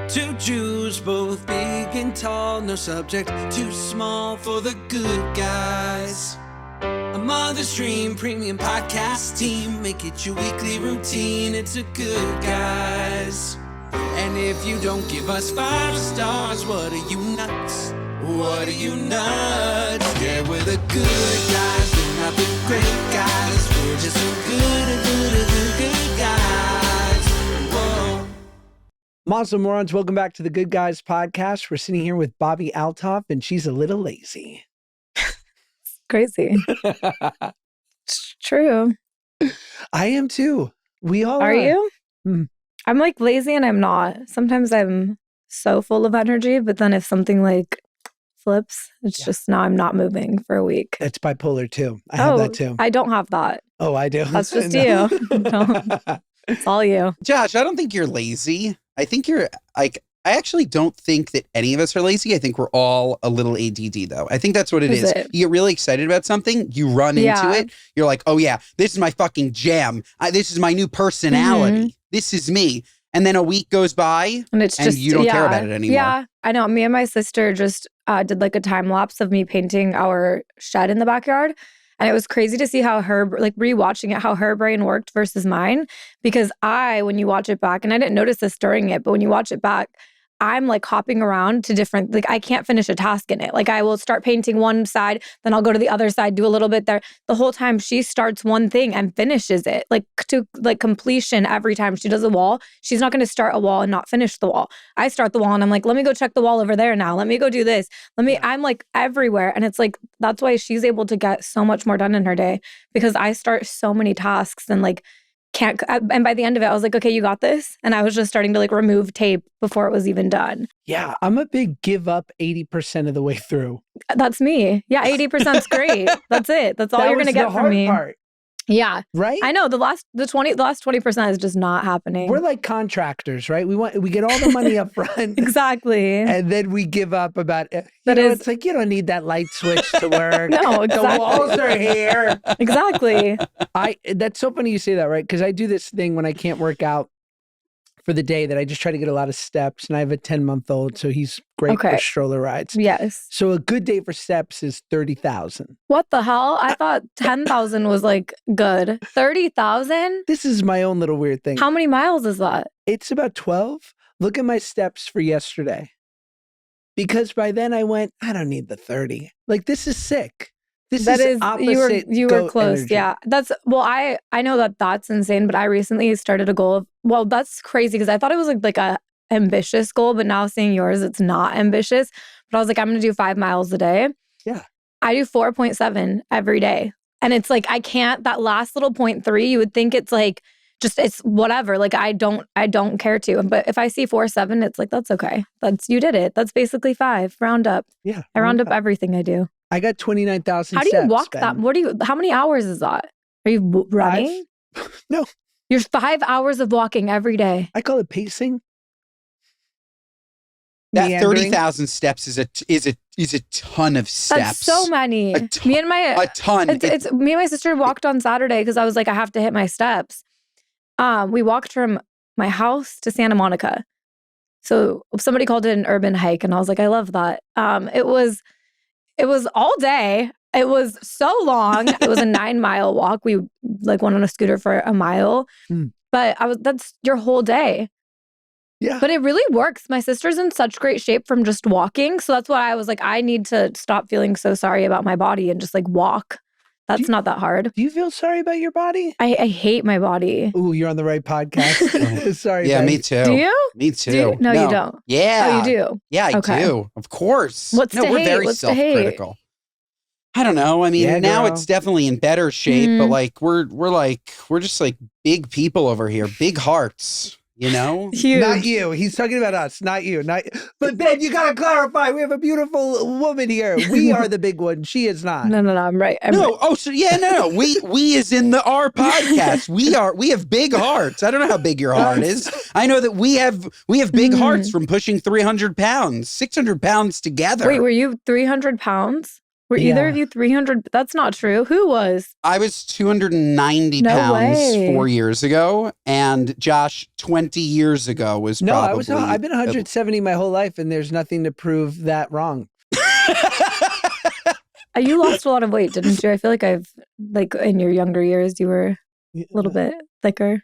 Two Jews, both big and tall, no subject too small for the good guys. A Mother's Dream premium podcast team, make it your weekly routine. It's a Good Guys. And if you don't give us 5 stars, what are you nuts? What are you nuts? Yeah, we're the good guys, we're not the great guys. We're just so good guys. Whoa. Mazel Morons, welcome back to the Good Guys podcast. We're sitting here with Bobbi Althoff, and she's a little lazy. Crazy. It's true. I am too. We all Are you? Mm. I'm like lazy and I'm not. Sometimes I'm so full of energy, but then if something like flips, it's just now I'm not moving for a week. That's bipolar too. I have that too. I don't have that. Oh, I do. That's just you. It's all you. Josh, I don't think you're lazy. I think you're like, I actually don't think that any of us are lazy. I think we're all a little ADD though. I think that's what it is. You get really excited about something, you run into it. You're like, oh yeah, this is my fucking jam. This is my new personality. Mm-hmm. This is me. And then a week goes by and it's just, you don't care about it anymore. Yeah, I know. Me and my sister just did like a time lapse of me painting our shed in the backyard. And it was crazy to see how her, like rewatching it, how her brain worked versus mine. Because when you watch it back, and I didn't notice this during it, but when you watch it back, I'm like hopping around to different, like I can't finish a task in it. Like I will start painting one side, then I'll go to the other side, do a little bit there. The whole time she starts one thing and finishes it, like to like completion every time she does a wall. She's not going to start a wall and not finish the wall. I start the wall and I'm like, let me go check the wall over there now. Let me go do this. I'm like everywhere. And it's like, that's why she's able to get so much more done in her day because I start so many tasks and like, and by the end of it, I was like, okay, you got this. And I was just starting to like remove tape before it was even done. Yeah, I'm a big give up 80% of the way through. That's me. Yeah, 80% is great. That's it. That's all you're going to get from me. Part. Yeah. Right? I know the last 20% is just not happening. We're like contractors, right? We get all the money up front. Exactly. And then we give up about it. It's like you don't need that light switch to work. No, exactly. The walls are here. Exactly. That's so funny you say that, right? Because I do this thing when I can't work out for the day that I just try to get a lot of steps. And I have a 10-month-old, so he's great for stroller rides. Yes. So a good day for steps is 30,000. What the hell? I thought 10,000 was like good. 30,000? This is my own little weird thing. How many miles is that? It's about 12. Look at my steps for yesterday. Because by then I went, I don't need the 30. Like, this is sick. That is opposite. You were close. Energy. Yeah. I know that's insane, but I recently started a goal of, that's crazy because I thought it was like a ambitious goal, but now seeing yours, it's not ambitious. But I was like, I'm going to do 5 miles a day. Yeah. I do 4.7 every day. And it's like, I can't, that last little 0.3, you would think it's like, it's whatever. Like, I don't care to. But if I see 4.7, it's like, that's okay. You did it. That's basically 5. Round up. Yeah. I round up everything I do. I got 29,000 How do you walk that? How many hours is that? Are you running? 5? No. You're 5 hours of walking every day. I call it pacing. That 30,000 steps is a ton of steps. That's so many. A ton. Me and my sister walked on Saturday because I was like, I have to hit my steps. We walked from my house to Santa Monica. So somebody called it an urban hike, and I was like, I love that. It was all day. It was so long. It was a 9-mile walk. We like went on a scooter for a mile, but that's your whole day. Yeah. But it really works. My sister's in such great shape from just walking. So that's why I was like, I need to stop feeling so sorry about my body and just like walk. That's not that hard. Do you feel sorry about your body? I hate my body. Ooh, you're on the right podcast. Sorry. Yeah, babe. me too. Do you? Me too. No, you don't. Yeah. Oh, you do? Yeah, I do. Of course. We're very self-critical. I don't know. I mean, now it's definitely in better shape, but like we're just like big people over here, big hearts. You know? Huge. Not you. He's talking about us, not you. But babe, you gotta clarify. We have a beautiful woman here. We are the big one. She is not. No, I'm right. No. We is in our podcast. We have big hearts. I don't know how big your heart is. I know that we have big hearts from pushing 300 pounds, 600 pounds together. Wait, were you 300 pounds? Were either of you 300? That's not true. Who was? I was 290 pounds 4 years ago, and Josh 20 years ago was probably... I've been 170 my whole life, and there's nothing to prove that wrong. You lost a lot of weight, didn't you? I feel like in your younger years, you were a little bit thicker.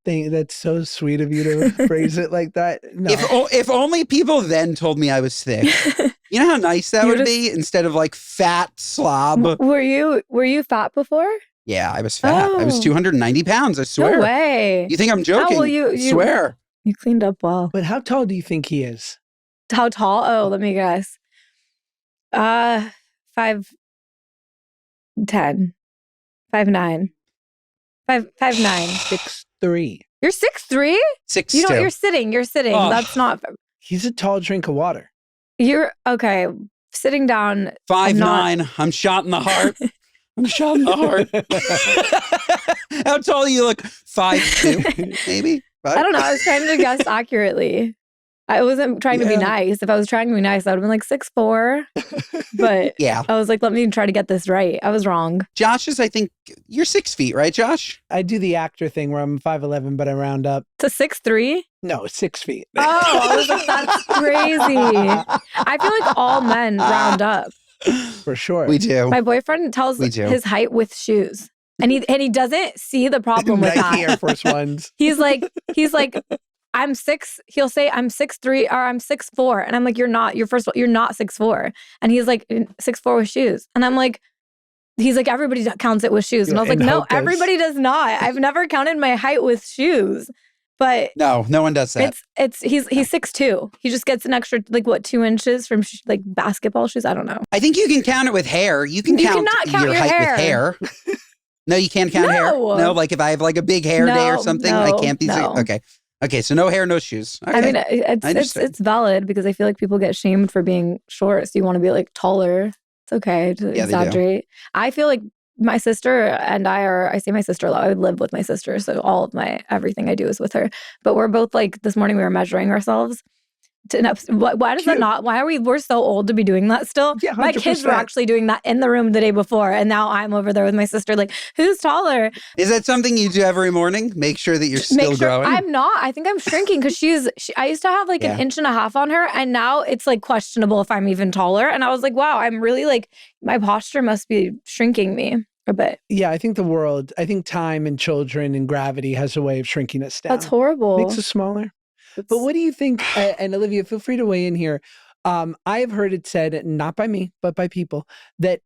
That's so sweet of you to phrase it like that. No. If only people then told me I was thick. You know how nice that would be instead of like fat slob. Were you fat before? Yeah, I was fat. I was 290 pounds. I swear. No way. You think I'm joking? Oh, well, I swear. You cleaned up well. But how tall do you think he is? How tall? Oh, let me guess. 5'10", 5'9", 6'3". You're 6'3"? 6'2". You know, you're sitting. Oh. That's not. He's a tall drink of water. You're okay. Sitting down. 5'9". I'm shot in the heart. I'm shot in the heart. How tall do you look? 5'2", maybe? 5? I don't know. I was trying to guess accurately. I wasn't trying to be nice. If I was trying to be nice, I would have been like 6'4". But yeah, I was like, let me try to get this right. I was wrong. Josh is, I think, you're 6 feet, right, Josh? I do the actor thing where I'm 5'11", but I round up. To 6'3"? No, 6 feet. Oh, I was like, that's crazy. I feel like all men round up. For sure. We do. My boyfriend tells his height with shoes. And he doesn't see the problem with Nike that. Air Force Ones. He's like, I'm 6. He'll say I'm 6'3" or I'm 6'4", and I'm like, you're not. You're not 6'4", and he's like 6'4" with shoes, and I'm like, he's like, everybody counts it with shoes, and I was like, no, everybody does not. I've never counted my height with shoes, but no one does that. He's 6'2". He just gets an extra 2 inches from like basketball shoes. I don't know. I think you can count it with hair. You cannot count your height with hair. No, you can't count hair. No, like if I have like a big hair day or something, I can't be. Okay, so no hair, no shoes. Okay. I mean, it's valid because I feel like people get shamed for being short. So you want to be like taller. It's okay to exaggerate. I feel like my sister and I say my sister a lot. I would live with my sister. So all of everything I do is with her. But we're both like, this morning we were measuring ourselves. Why does that not? Why we're so old to be doing that still? Yeah, 100%. My kids were actually doing that in the room the day before, and now I'm over there with my sister. Like, who's taller? Is that something you do every morning? Make sure that you're still growing. I'm not. I think I'm shrinking because I used to have like an inch and a half on her, and now it's like questionable if I'm even taller. And I was like, wow, I'm really like, my posture must be shrinking me a bit. Yeah, I think time and children and gravity has a way of shrinking us down. That's horrible. Makes us smaller. But what do you think, and Olivia, feel free to weigh in here. I have heard it said, not by me, but by people, that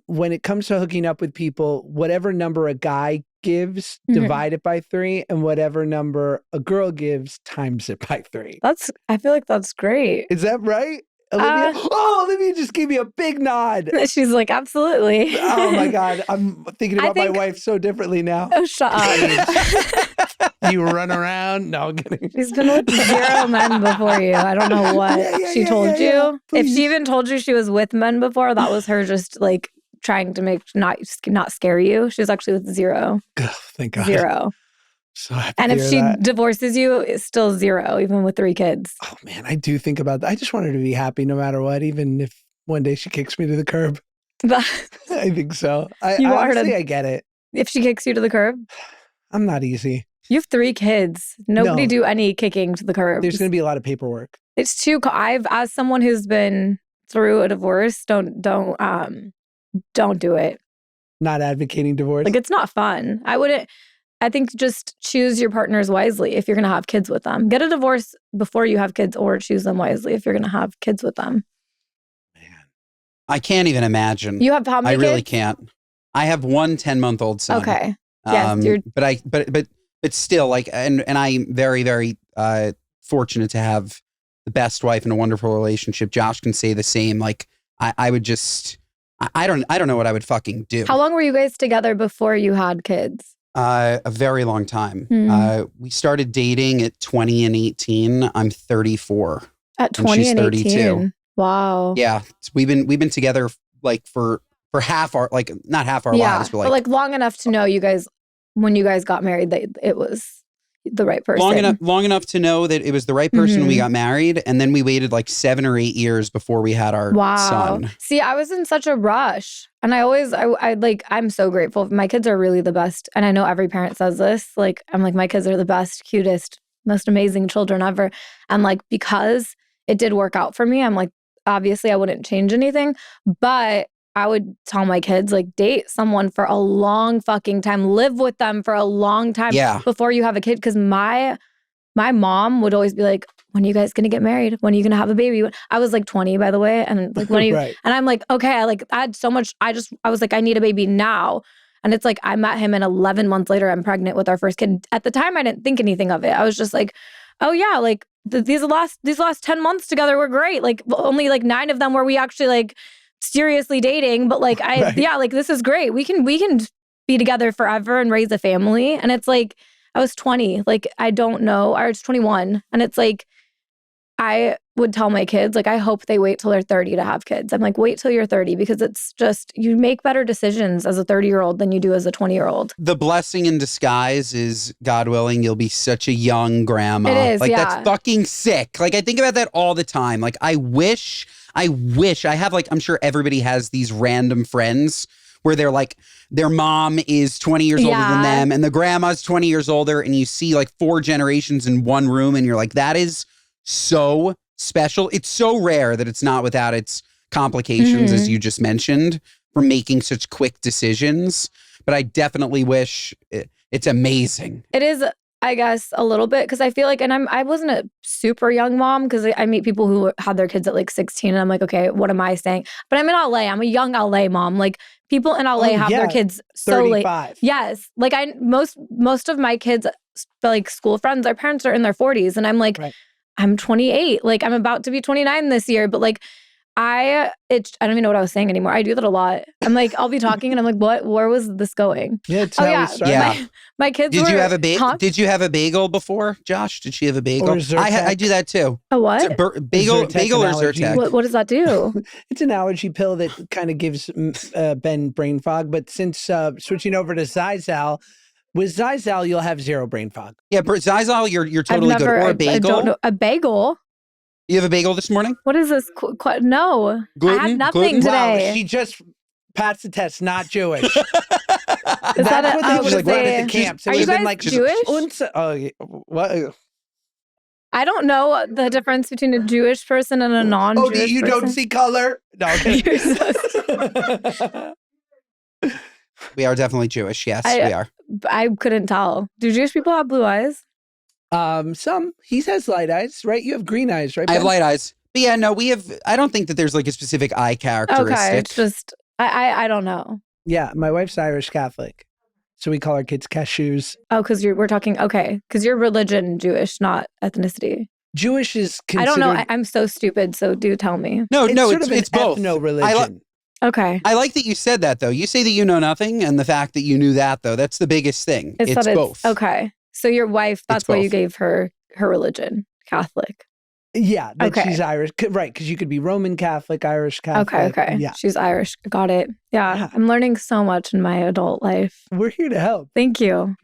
when it comes to hooking up with people, whatever number a guy gives, divide it by 3, and whatever number a girl gives, times it by 3. I feel like that's great. Is that right? Olivia? Olivia just gave me a big nod. She's like, absolutely. Oh my God. I'm thinking about my wife so differently now. Oh, shut up. You run around? No, I'm kidding. She's been with 0 men before you. I don't know what she told you. Yeah. If she even told you she was with men before, that was her just like trying to make not scare you. She was actually with 0. Oh, thank God. 0. So happy and to if hear she that. divorces you, it's still 0, even with 3 kids. Oh man, I do think about that. I just want her to be happy no matter what, even if one day she kicks me to the curb. I think so. I get it. If she kicks you to the curb? I'm not easy. You have 3 kids. Nobody do any kicking to the curb. There's going to be a lot of paperwork. It's too. As someone who's been through a divorce, don't do it. Not advocating divorce. Like, it's not fun. I think just choose your partners wisely if you're going to have kids with them. Get a divorce before you have kids, or choose them wisely if you're going to have kids with them. Man, I can't even imagine. You have how many kids? I really can't. I have one 10-month-old son. Okay. Yes, but still, like, and I'm very, very fortunate to have the best wife and a wonderful relationship. Josh can say the same. Like, I would just, I don't know what I would fucking do. How long were you guys together before you had kids? A very long time. We started dating at 20 and 18. I'm 34. At 20 and 18. 32. Wow. Yeah, we've been together like for half our, like, not half our lives, but like long enough to know you guys when you guys got married that it was the right person. Long enough to know that it was the right person when we got married. And then we waited like 7 or 8 years before we had our son. See, I was in such a rush. And I'm so grateful. My kids are really the best. And I know every parent says this. Like, I'm like, my kids are the best, cutest, most amazing children ever. And like, because it did work out for me, I'm like, obviously I wouldn't change anything, but I would tell my kids, like, date someone for a long fucking time, live with them for a long time before you have a kid. Because my mom would always be like, when are you guys gonna get married? When are you gonna have a baby? I was like 20, by the way, and like, when are you? And I'm like, okay, I had so much. I was like, I need a baby now. And it's like, I met him and 11 months later, I'm pregnant with our first kid. At the time, I didn't think anything of it. I was just like, oh yeah, like these last 10 months together were great. Like only like 9 of them were we actually like seriously dating. But like, like this is great. We can be together forever and raise a family. And it's like, I was 20. Like, I don't know. I was 21. And it's like, I would tell my kids, like, I hope they wait till they're 30 to have kids. I'm like, wait till you're 30 because it's just, you make better decisions as a 30-year-old than you do as a 20-year-old. The blessing in disguise is, God willing, you'll be such a young grandma. It is, like, that's fucking sick. Like, I think about that all the time. Like, I wish I have, like, I'm sure everybody has these random friends where they're like, their mom is 20 years older than them and the grandma's 20 years older, and you see like 4 generations in one room and you're like, that is so special. It's so rare that it's not without its complications, as you just mentioned, for making such quick decisions. But I definitely wish it's amazing. It is, I guess, a little bit, because I feel like, and I wasn't a super young mom, because I meet people who had their kids at like 16 and I'm like, okay, what am I saying? But I'm in LA. I'm a young LA mom. Like, people in LA have their kids so 35. late. Yes. Like, most of my kids, like school friends, their parents are in their 40s. And I'm like, I'm 28. Like, I'm about to be 29 this year. But like, I don't even know what I was saying anymore. I do that a lot. I'm like, I'll be talking and I'm like, what? Where was this going? Yeah, My kids Did you have a bagel? Did you have a bagel before, Josh? Did she have a bagel? I do that too. A what? Bagel or Zyrtec? What does that do? It's an allergy pill that kind of gives Ben brain fog. But since switching over to Zizal, with Zizal, you'll have 0 brain fog. Yeah, but Zizal, you're totally good. Or a bagel. I don't know. A bagel? You have a bagel this morning? What is this? No. Gluten? I had nothing today. Wow, she just passed the test, not Jewish. Is That's what they would have said at the camps. Are you guys like, Jewish? What? I don't know the difference between a Jewish person and a non-Jewish person. You don't see color? No, okay. We are definitely Jewish. Yes, we are. I couldn't tell. Do Jewish people have blue eyes? Some. He has light eyes, right? You have green eyes, right, Ben? I have light eyes. But yeah, no, I don't think that there's like a specific eye characteristic. Okay, it's just, I don't know. Yeah, my wife's Irish Catholic. So we call our kids Cashews. Oh, because we're talking, okay. Because you're religion Jewish, not ethnicity. Jewish is considered... I don't know. I'm so stupid, so do tell me. No, it's both. Ethno-religion. Okay. I like that you said that, though. You say that you know nothing, and the fact that you knew that, though, that's the biggest thing. It's both. Okay. So your wife, that's why you gave her religion, Catholic. Yeah, she's Irish. Right, because you could be Roman Catholic, Irish Catholic. Okay. Yeah. She's Irish. Got it. Yeah, I'm learning so much in my adult life. We're here to help. Thank you.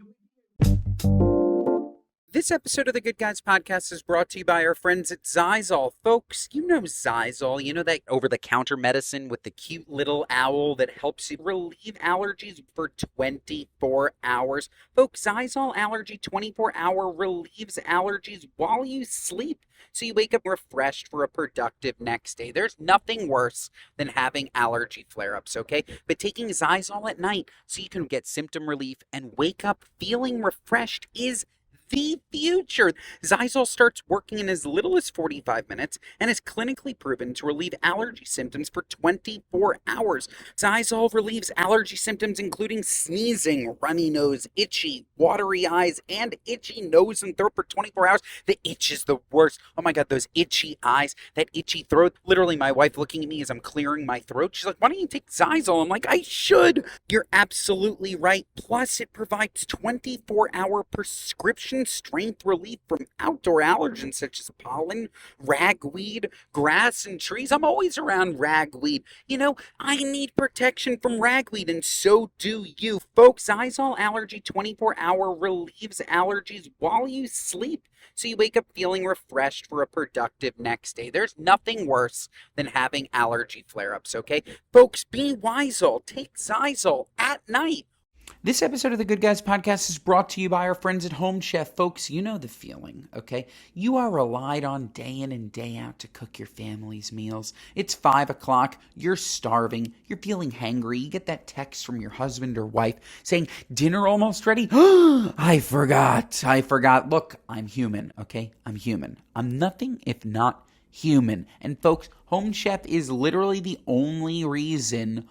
This episode of the Good Guys Podcast is brought to you by our friends at Zizal. Folks, you know Zizal. You know that over-the-counter medicine with the cute little owl that helps you relieve allergies for 24 hours. Folks, Zizal Allergy 24-hour relieves allergies while you sleep, so you wake up refreshed for a productive next day. There's nothing worse than having allergy flare-ups, okay? But taking Zizal at night so you can get symptom relief and wake up feeling refreshed is the future. Zizal starts working in as little as 45 minutes and is clinically proven to relieve allergy symptoms for 24 hours. Zizal relieves allergy symptoms including sneezing, runny nose, itchy, watery eyes, and itchy nose and throat for 24 hours. The itch is the worst. Oh my God, those itchy eyes, that itchy throat. Literally, my wife looking at me as I'm clearing my throat. She's like, why don't you take Zizal? I'm like, I should. You're absolutely right. Plus, it provides 24-hour prescription instant strength relief from outdoor allergens such as pollen, ragweed, grass, and trees. I'm always around ragweed. I need protection from ragweed, and so do you. Folks, Zyzol Allergy 24-hour relieves allergies while you sleep, so you wake up feeling refreshed for a productive next day. There's nothing worse than having allergy flare-ups, okay? Folks, be Wisel. Take Zyzol at night. This episode of the Good Guys podcast is brought to you by our friends at Home Chef. Folks, you know the feeling, okay? You are relied on day in and day out to cook your family's meals. It's 5 o'clock, you're starving, you're feeling hangry, you get that text from your husband or wife saying, dinner almost ready? I forgot. Look, I'm human, okay? I'm human. I'm nothing if not human. And folks, Home Chef is literally the only reason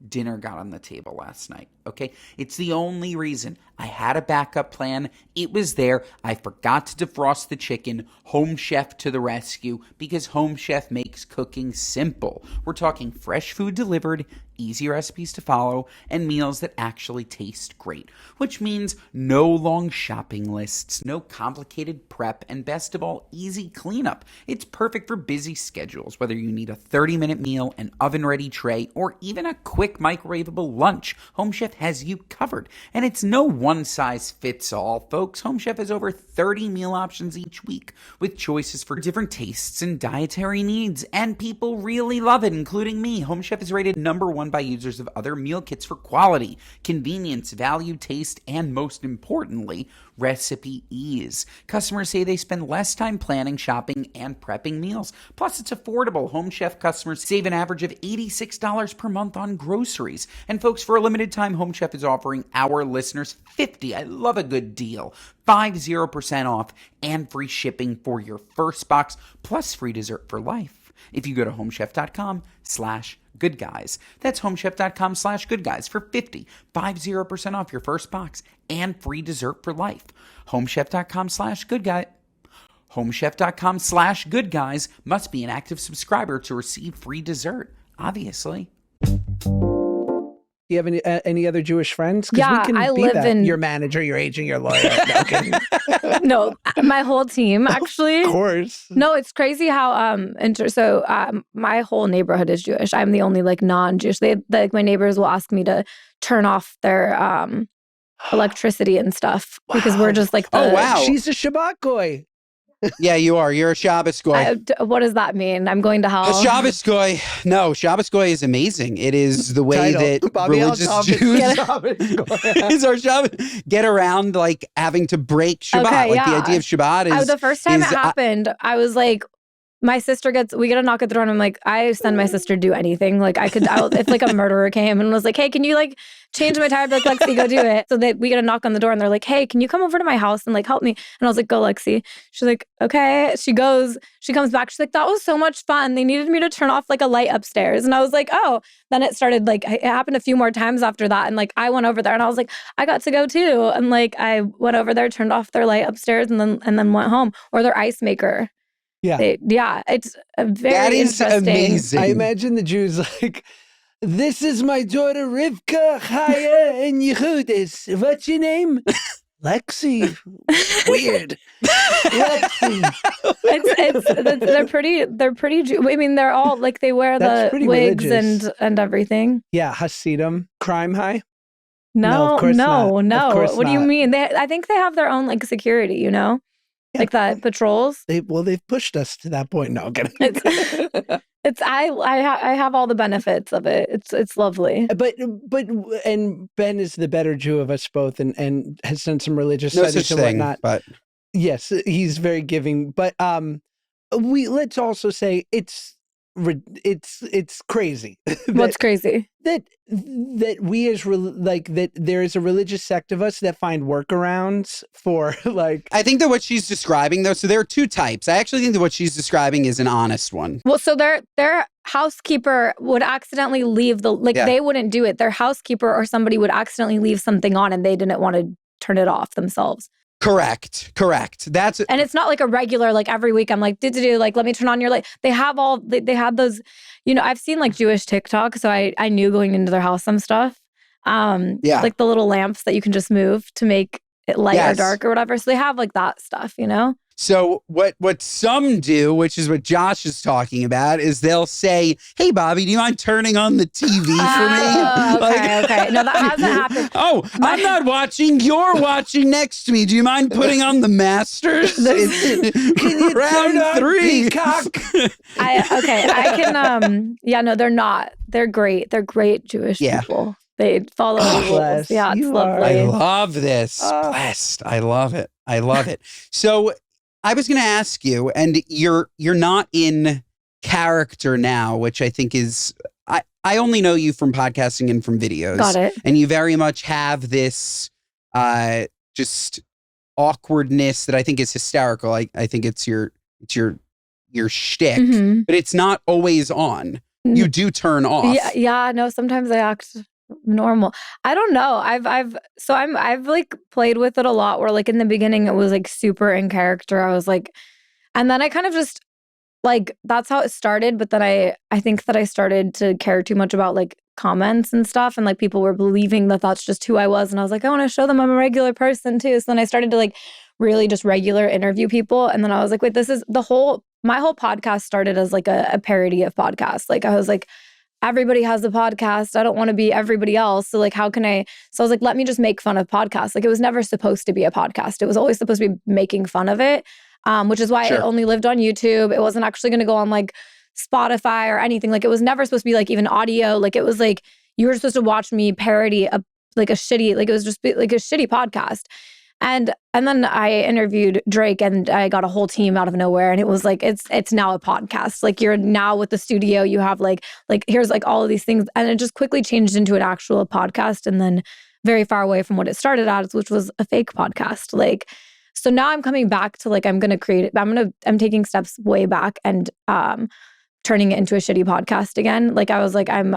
dinner got on the table last night, okay? It's the only reason. I had a backup plan. It was there. I forgot to defrost the chicken. Home Chef to the rescue, because Home Chef makes cooking simple. We're talking fresh food delivered, easy recipes to follow, and meals that actually taste great, which means no long shopping lists, no complicated prep, and best of all, easy cleanup. It's perfect for busy schedules, whether you need a 30-minute meal, an oven-ready tray, or even a quick microwavable lunch. Home Chef has you covered. And it's no one-size-fits-all, folks. Home Chef has over 30 meal options each week, with choices for different tastes and dietary needs, and people really love it, including me. Home Chef is rated #1 by users of other meal kits for quality, convenience, value, taste, and most importantly, recipe ease. Customers say they spend less time planning, shopping, and prepping meals. Plus, it's affordable. Home Chef customers save an average of $86 per month on groceries. And folks, for a limited time, Home Chef is offering our listeners 50, I love a good deal, 50% off and free shipping for your first box, plus free dessert for life. If you go to homechef.com/goodguys. That's homechef.com/goodguys for 50% off your first box and free dessert for life. Homechef.com/goodguy. Homechef.com/goodguys must be an active subscriber to receive free dessert, obviously. Do you have any other Jewish friends? Yeah, we can I be live that. in Your manager, your agent, your lawyer. No, kidding. No, my whole team actually. Of course. No, it's crazy how my whole neighborhood is Jewish. I'm the only non-Jewish. My neighbors will ask me to turn off their electricity and stuff because we're just like Oh, wow. She's a Shabbat goy. Yeah, you are. You're a Shabbos goy. What does that mean? I'm going to hell. A Shabbos goy. No, Shabbos goy is amazing. It is the way that Bobbi religious Althoff Jews is our Shabbos get around having to break Shabbat. Okay, the idea of Shabbat is the first time it happened, I was like, my sister we get a knock at the door and I'm like, I send my sister to do anything. If a murderer came and was like, hey, can you change my tire? I'd be like, Lexi, go do it. So we get a knock on the door and they're like, hey, can you come over to my house and help me? And I was like, go, Lexi. She's like, okay. She goes, she comes back. She's like, that was so much fun. They needed me to turn off a light upstairs. And I was like, oh, then it started it happened a few more times after that. And I went over there and I was like, I got to go too. And I went over there, turned off their light upstairs and then went home, or their ice maker. Yeah. It's a very that is interesting. amazing. I imagine the Jews this is my daughter Rivka, Chaya, and Yehudis. What's your name? Lexi. Weird. Lexi. They're pretty. I mean, they're all they wear the wigs and everything. Yeah, Hasidim. Crime high? No, of course not. no. Of course What do you not. mean? I think they have their own security. Yeah. The patrols. They've pushed us to that point. No, I'm kidding. I have all the benefits of it. It's lovely. But Ben is the better Jew of us both, and has done some religious No studies such and thing, whatnot. but Yes, he's very giving. But let's also say it's crazy. What's crazy? That we as that there is a religious sect of us that find workarounds for I think that what she's describing though, so there are two types. I actually think that what she's describing is an honest one. Well, so their housekeeper would accidentally leave they wouldn't do it. Their housekeeper or somebody would accidentally leave something on and they didn't want to turn it off themselves. Correct. And it's not a regular, every week I'm let me turn on your light. They have they had those, I've seen Jewish TikTok. So I knew going into their house some stuff. The little lamps that you can just move to make light or dark or whatever. So they have like that stuff, you know? So what some do, which is what Josh is talking about, is they'll say, "Hey, Bobbi, do you mind turning on the TV for me?" Okay. No, that hasn't happened. I'm not watching. You're watching next to me. Do you mind putting on the Masters? Can you round 3? Peacock? I can. Yeah, no, they're not. They're great. They're great Jewish people. They follow the rules. Yeah, it's lovely. I love this. Blessed. I love it. I love it. So I was going to ask you, and you're not in character now, which I think is, I only know you from podcasting and from videos. Got it. And you very much have this just awkwardness that I think is hysterical. I think it's your shtick, but it's not always on. You do turn off. Yeah. No, sometimes I act normal. I don't know. I've like played with it a lot where like in the beginning it was like super in character. I was like, and then I kind of just like, that's how it started. But then I think that I started to care too much about like comments and stuff. And like people were believing that that's just who I was. And I was like, I want to show them I'm a regular person too. So then I started to like really just regular interview people. And then I was like, wait, this is my whole podcast started as like a parody of podcasts. Like I was like, everybody has a podcast. I don't want to be everybody else. So like, how can I? So I was like, let me just make fun of podcasts. Like it was never supposed to be a podcast. It was always supposed to be making fun of it, which is why it only lived on YouTube. It wasn't actually going to go on like Spotify or anything. Like it was never supposed to be like even audio. Like it was like, you were supposed to watch me parody it was just like a shitty podcast. And then I interviewed Drake and I got a whole team out of nowhere. And it was like, it's now a podcast. Like you're now with the studio, you have like here's like all of these things. And it just quickly changed into an actual podcast. And then very far away from what it started as, which was a fake podcast. Like, so now I'm coming back to like, I'm going to create it. I'm taking steps way back and turning it into a shitty podcast again. Like I was like, I'm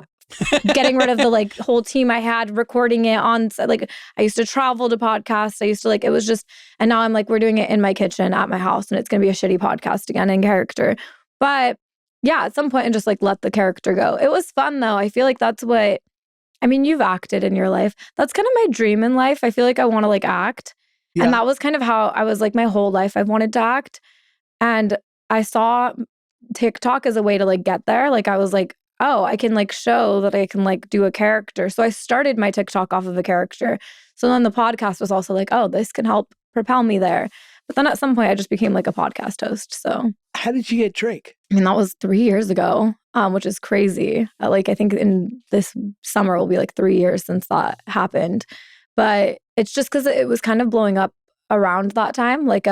getting rid of the like whole team I had recording it on, like I used to travel to podcasts. I used to like, it was just, and now I'm like, we're doing it in my kitchen at my house and it's going to be a shitty podcast again in character. But yeah, at some point and just like let the character go. It was fun though. I feel like that's what, I mean, you've acted in your life. That's kind of my dream in life. I feel like I want to like act. Yeah. And that was kind of how I was like my whole life I've wanted to act. And I saw TikTok as a way to like get there. Like I was like, oh, I can like show that I can like do a character. So I started my TikTok off of a character. So then the podcast was also like, oh, this can help propel me there. But then at some point I just became like a podcast host. So how did you get Drake? I mean, that was 3 years ago, which is crazy. Like I think in this summer will be like 3 years since that happened. But it's just because it was kind of blowing up around that time. Like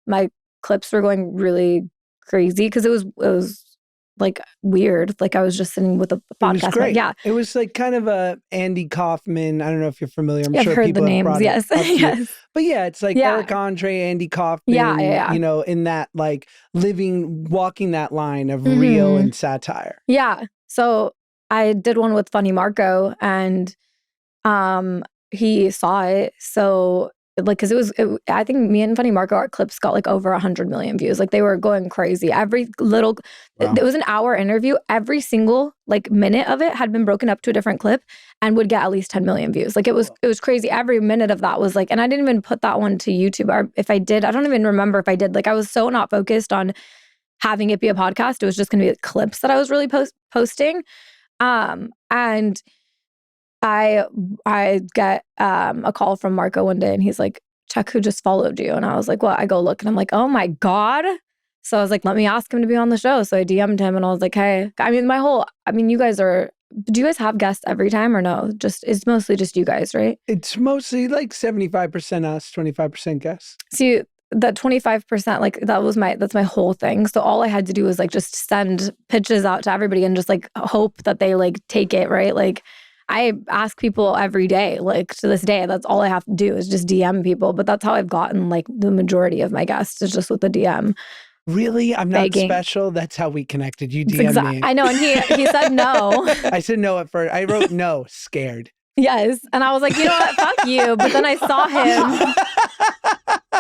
my clips were going really crazy because it was like weird. Like I was just sitting with a podcast. It was great. Yeah. It was like kind of a Andy Kaufman. I don't know if you're familiar. I'm sure I've heard people the have names. brought Yes. Yes. But yeah, it's like Eric Andre, Andy Kaufman, you know, in that like walking that line of real and satire. Yeah. So I did one with Funny Marco and he saw it. So like, cause I think me and Funny Marco, our clips got like over 100 million views. Like they were going crazy. It was an hour interview. Every single like minute of it had been broken up to a different clip and would get at least 10 million views. Like it was crazy. Every minute of that was like, and I didn't even put that one to YouTube. Or if I did, I don't even remember if I did. Like I was so not focused on having it be a podcast. It was just going to be clips that I was really posting. And I get a call from Marco one day and he's like, check who just followed you. And I was like, what? I go look and I'm like, oh my God. So I was like, let me ask him to be on the show. So I DM'd him and I was like, hey, you guys do you guys have guests every time or no? It's mostly just you guys, right? It's mostly like 75% us, 25% guests. See, that 25%, like that's my whole thing. So all I had to do was like just send pitches out to everybody and just like hope that they like take it, right? Like I ask people every day, like to this day, that's all I have to do is just DM people. But that's how I've gotten like the majority of my guests is just with the DM. Really? I'm not special? That's how we connected. You DM'd me. I know. And he said no. I said no at first. I wrote no, scared. Yes. And I was like, you know what? Fuck you. But then I saw him.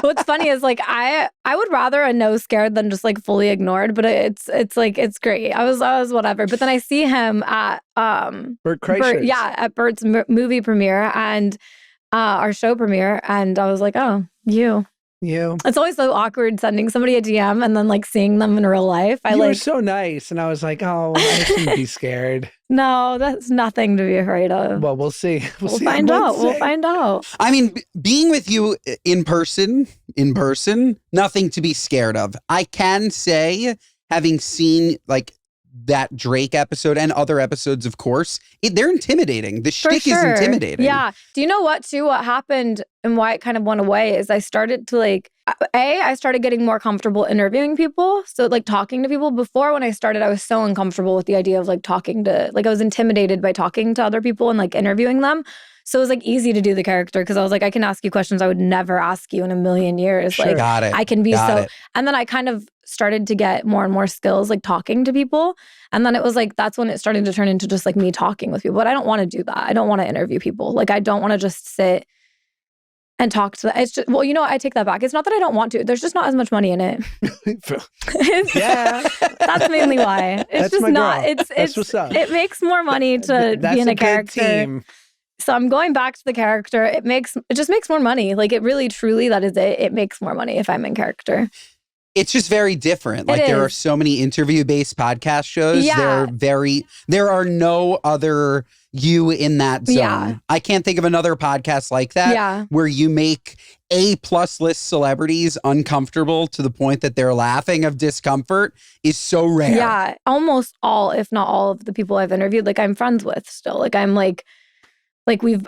What's funny is like I would rather a no scared than just like fully ignored, but it's like it's great. I was whatever. But then I see him at Bert Kreischer's. at Bert's movie premiere, and our show premiere, and I was like, oh, you. It's always so awkward sending somebody a DM and then like seeing them in real life. You were so nice, and I was like, oh, I shouldn't be scared. No, that's nothing to be afraid of. Well, we'll see. We'll find out. We'll find out. I mean, being with you in person, nothing to be scared of. I can say, having seen like that Drake episode and other episodes, of course, they're intimidating. The shtick is intimidating. Yeah. Do you know what, too? What happened and why it kind of went away is I started to I started getting more comfortable interviewing people. So like talking to people. Before, when I started, I was so uncomfortable with the idea of like talking to, like I was intimidated by talking to other people and like interviewing them. So it was like easy to do the character because I was like, I can ask you questions I would never ask you in a million years. Sure. Like Got it. I can be and then I kind of started to get more and more skills like talking to people. And then it was like, that's when it started to turn into just like me talking with people. But I don't want to do that. I don't want to interview people. Like I don't want to just sit and talk to them. It's just, well, you know what? I take that back. It's not that I don't want to. There's just not as much money in it. Yeah. That's mainly why. It's That's just my not, girl. it's That's what's up. It makes more money to be in a character. Team. So I'm going back to the character. It just makes more money. Like it really, truly, that is it. It makes more money if I'm in character. It's just very different. Like there are so many interview-based podcast shows. Yeah. There are no other you in that zone. Yeah. I can't think of another podcast like that where you make A+ list celebrities uncomfortable to the point that they're laughing of discomfort is so rare. Yeah. Almost all, if not all of the people I've interviewed, like I'm friends with still. Like I'm like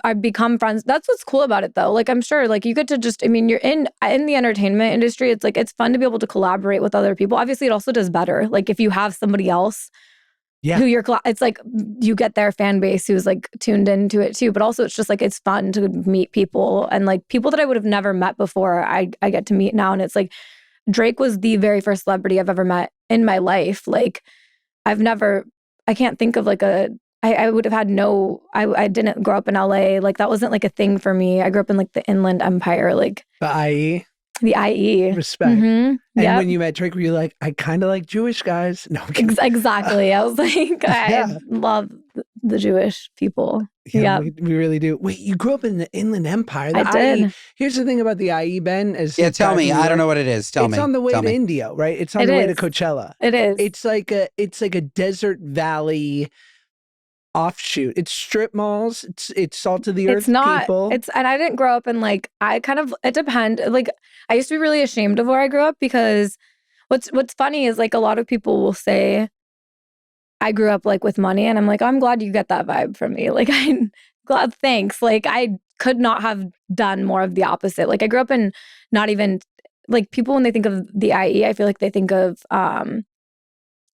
I've become friends. That's what's cool about it though. Like I'm sure like you get to just, I mean, you're in the entertainment industry. It's like, it's fun to be able to collaborate with other people. Obviously it also does better. Like if you have somebody else who it's like you get their fan base who's like tuned into it too. But also it's just like, it's fun to meet people and like people that I would have never met before. I get to meet now. And it's like, Drake was the very first celebrity I've ever met in my life. Like I can't think of like I would have had I didn't grow up in LA. Like that wasn't like a thing for me. I grew up in like the Inland Empire, like the IE. The IE. Respect. Mm-hmm. And when you met Drake, were you like, I kind of like Jewish guys? No. Exactly. I was like, I love the Jewish people. Yeah, we really do. Wait, you grew up in the Inland Empire. I did. Here's the thing about the IE, Ben. Tell me. I don't know what it is. Tell me. It's on the way to Indio, right? It's on the way to Coachella. It is. It's like a desert valley offshoot. It's strip malls. It's salt of the earth people. And I didn't grow up in like, it depends. Like I used to be really ashamed of where I grew up because what's funny is like a lot of people will say I grew up like with money and I'm like, I'm glad you get that vibe from me. Like I'm glad, thanks. Like I could not have done more of the opposite. Like I grew up in not even like people when they think of the IE, I feel like they think of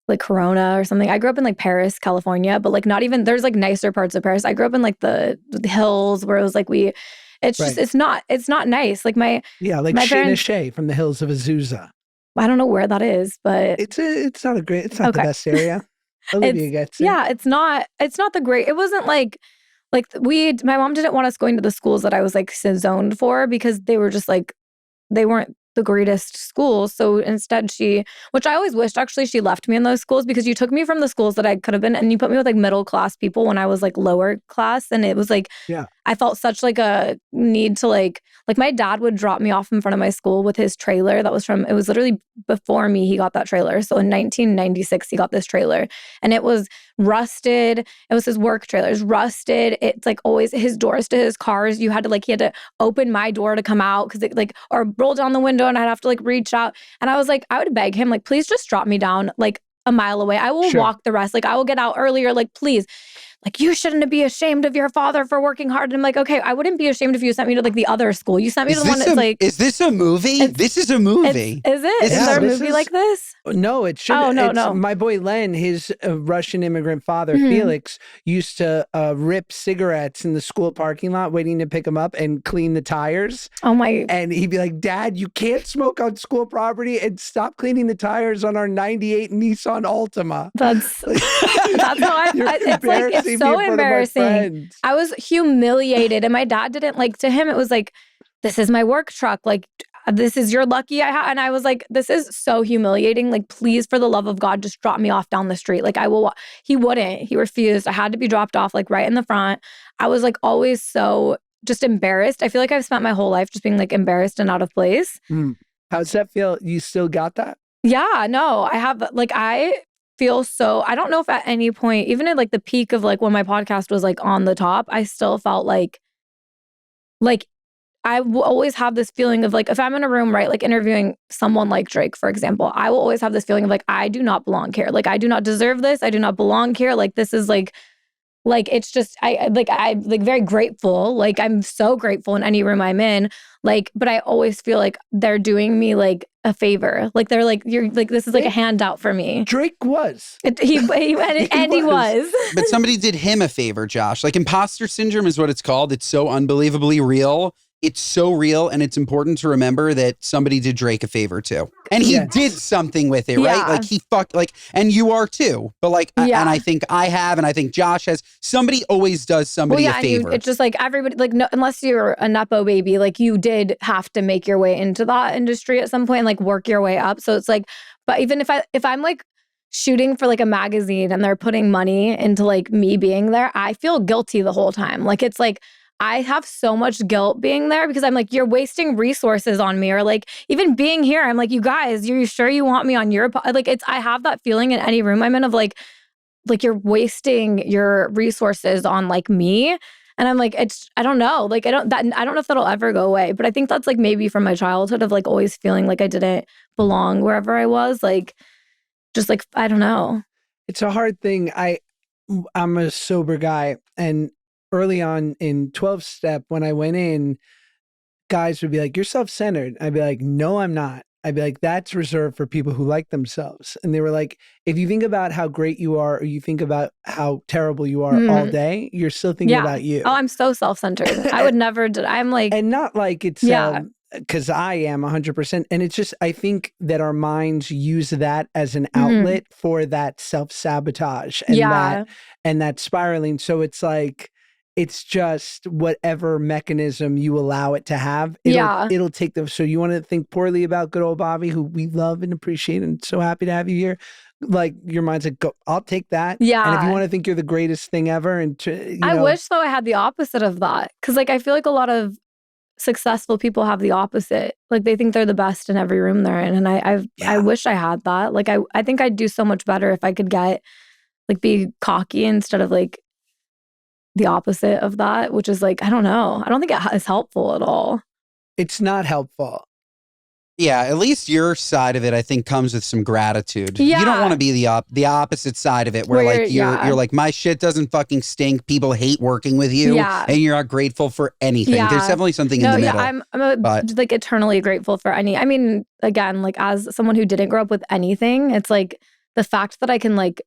like Corona or something. I grew up in like Paris, California, but like not even, there's like nicer parts of Paris. I grew up in like the hills where it was like just, it's not nice. Like my Shayna Shea from the hills of Azusa. I don't know where that is, but it's not the best area. Olivia gets it. Yeah, it's not the great. It wasn't like my mom didn't want us going to the schools that I was like zoned for because they were just like, they weren't the greatest schools. So instead which I always wished actually she left me in those schools because you took me from the schools that I could have been and you put me with like middle class people when I was like lower class. And it was like, I felt such like a need to like my dad would drop me off in front of my school with his trailer. It was literally before me, he got that trailer. So in 1996, he got this trailer and it was rusted. It was his work trailer. It was rusted. It's like always his doors to his cars. He had to open my door to come out because it or roll down the window and I'd have to like reach out. And I was like, I would beg him, like, please just drop me down like a mile away. I will walk the rest. Like I will get out earlier. Like, please. Like, you shouldn't be ashamed of your father for working hard. And I'm like, okay, I wouldn't be ashamed if you sent me to like the other school. You sent me to the one that's like... Is this a movie? This is a movie. Is it? Is there a movie like this? No, it shouldn't. Oh, no. My boy Len, his Russian immigrant father, Felix, used to rip cigarettes in the school parking lot waiting to pick him up and clean the tires. Oh my... And he'd be like, Dad, you can't smoke on school property and stop cleaning the tires on our 98 Nissan Altima. That's how it's like, it's so embarrassing. I was humiliated and my dad didn't to him, it was like, this is my work truck. Like, this is your lucky and I was like, this is so humiliating. Like, please, for the love of God, just drop me off down the street. Like, I will. He wouldn't. He refused. I had to be dropped off like right in the front. I was like always so just embarrassed. I feel like I've spent my whole life just being like embarrassed and out of place. How's that feel? You still got that? Yeah, no, I have, like, I feel so, I don't know if at any point, even at like the peak of like when my podcast was like on the top, I still felt like I will always have this feeling of like, if I'm in a room, right, like interviewing someone like Drake, for example, I will always have this feeling of like, I do not belong here. Like, I do not deserve this. I do not belong here. Like, this is like it's just, I'm very grateful. Like, I'm so grateful in any room I'm in. Like, but I always feel like they're doing me like a favor. Like, they're like, you're like, this is like a handout for me. Drake was. He was. But somebody did him a favor, Josh. Like, imposter syndrome is what it's called. It's so unbelievably real. It's so real, and it's important to remember that somebody did Drake a favor too. And he did something with it, right? Like, he fucked, like, and you are too. But like, and I think I have, and I think Josh has. Somebody always does somebody a favor. It's just like everybody, like, no, unless you're a Nepo baby, like, you did have to make your way into that industry at some point and like work your way up. So it's like, but even if I'm like shooting for like a magazine and they're putting money into like me being there, I feel guilty the whole time. Like, it's like, I have so much guilt being there because I'm like, you're wasting resources on me. Or like, even being here, I'm like, you guys, you sure you want me on your, like, it's, I have that feeling in any room I'm in of like you're wasting your resources on like me. And I'm like, it's, I don't know. Like, I don't know if that'll ever go away, but I think that's like maybe from my childhood of like always feeling like I didn't belong wherever I was. Like, just like, I don't know. It's a hard thing. I'm a sober guy, and early on in 12-step, when I went in, guys would be like, you're self-centered. I'd be like, no, I'm not. I'd be like, that's reserved for people who like themselves. And they were like, if you think about how great you are, or you think about how terrible you are all day, you're still thinking about you. Oh, I'm so self-centered. I would never, I'm like. And not like it's, because I am 100%. And it's just, I think that our minds use that as an outlet for that self-sabotage and that spiraling. So it's like, it's just whatever mechanism you allow it to have, it'll take them. So you want to think poorly about good old Bobbi, who we love and appreciate and so happy to have you here. Like, your mind's like, go, I'll take that. Yeah. And if you want to think you're the greatest thing ever. And I wish though I had the opposite of that. Cause like, I feel like a lot of successful people have the opposite. Like, they think they're the best in every room they're in. And I wish I had that. Like, I think I'd do so much better if I could be cocky instead of like the opposite of that, which is like, I don't know. I don't think it is helpful at all. It's not helpful. Yeah, at least your side of it, I think, comes with some gratitude. Yeah. You don't want to be the opposite side of it, where like you're like, my shit doesn't fucking stink. People hate working with you, and you're not grateful for anything. Yeah. There's definitely something in the middle. I'm like eternally grateful for any. I mean, again, like, as someone who didn't grow up with anything, it's like the fact that I can like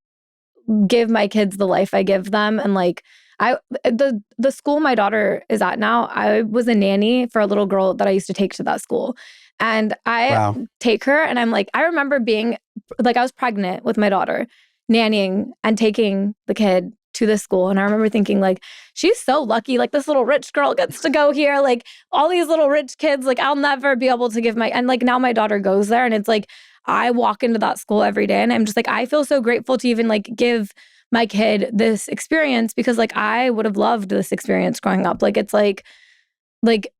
give my kids the life I give them, and like. The school my daughter is at now, I was a nanny for a little girl that I used to take to that school. And I take her, and I'm like, I remember being like, I was pregnant with my daughter, nannying and taking the kid to this school. And I remember thinking like, she's so lucky. Like, this little rich girl gets to go here. Like, all these little rich kids, like, I'll never be able to give and like, now my daughter goes there, and it's like, I walk into that school every day, and I'm just like, I feel so grateful to even like give my kid this experience, because like, I would have loved this experience growing up. Like, it's like,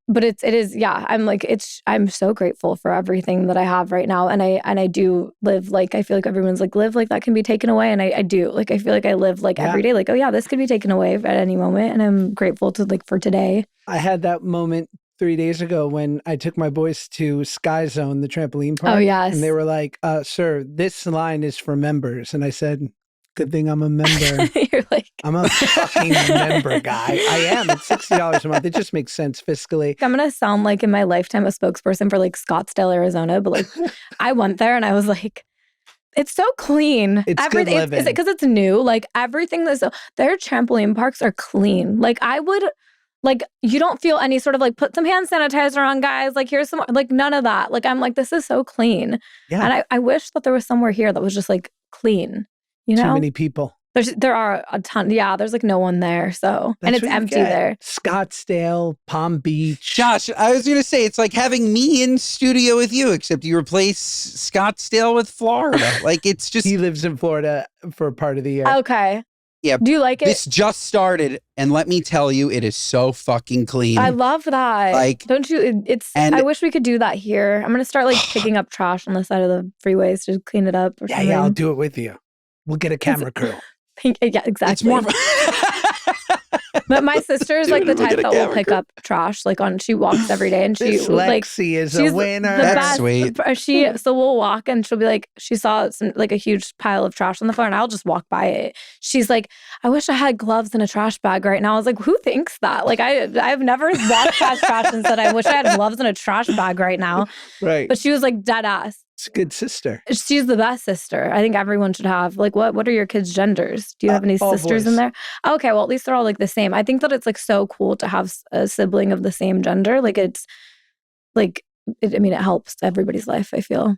but it is, I'm so grateful for everything that I have right now. And I do live, like, I feel like everyone's like, live like that can be taken away. And I do, like, I feel like I live like every day, like, oh yeah, this could be taken away at any moment. And I'm grateful to like, for today. I had that moment 3 days ago when I took my boys to Sky Zone, the trampoline park. Oh yes. And they were like, sir, this line is for members. And I said, good thing I'm a member. You're like, I'm a fucking member guy. I am. It's $60 a month. It just makes sense fiscally. I'm going to sound like in my lifetime a spokesperson for like Scottsdale, Arizona. But like, I went there and I was like, it's so clean. It's good living. Is it because it's new? Like, everything their trampoline parks are clean. Like, I would, like, you don't feel any sort of like, put some hand sanitizer on, guys. Like, here's some, like, none of that. Like, I'm like, this is so clean. Yeah. And I wish that there was somewhere here that was just like clean. You know? Too many people. There are a ton. Yeah, there's like no one there. So, and it's empty there. Scottsdale, Palm Beach. Josh, I was going to say, it's like having me in studio with you, except you replace Scottsdale with Florida. Like, it's just. He lives in Florida for part of the year. Okay. Yeah. Do you like it? This just started, and let me tell you, it is so fucking clean. I love that. Like, don't you? I wish we could do that here. I'm gonna start like picking up trash on the side of the freeways to clean it up. Or something. Yeah, I'll do it with you. We'll get a camera crew. Yeah, exactly. It's more. But my sister is like the type that will pick up trash. Like she walks every day, and she like is a winner. That's sweet. So we'll walk, and she'll be like, she saw like a huge pile of trash on the floor, and I'll just walk by it. She's like, I wish I had gloves and a trash bag right now. I was like, who thinks that? Like I've never walked past trash and said I wish I had gloves and a trash bag right now. Right. But she was like dead ass. It's a good sister. She's the best sister. I think everyone should have. Like, what are your kids' genders? Do you have any sisters boys. in there? Okay, well, at least they're all like the same. I think that it's like so cool to have a sibling of the same gender. Like, it's like, it helps everybody's life, I feel.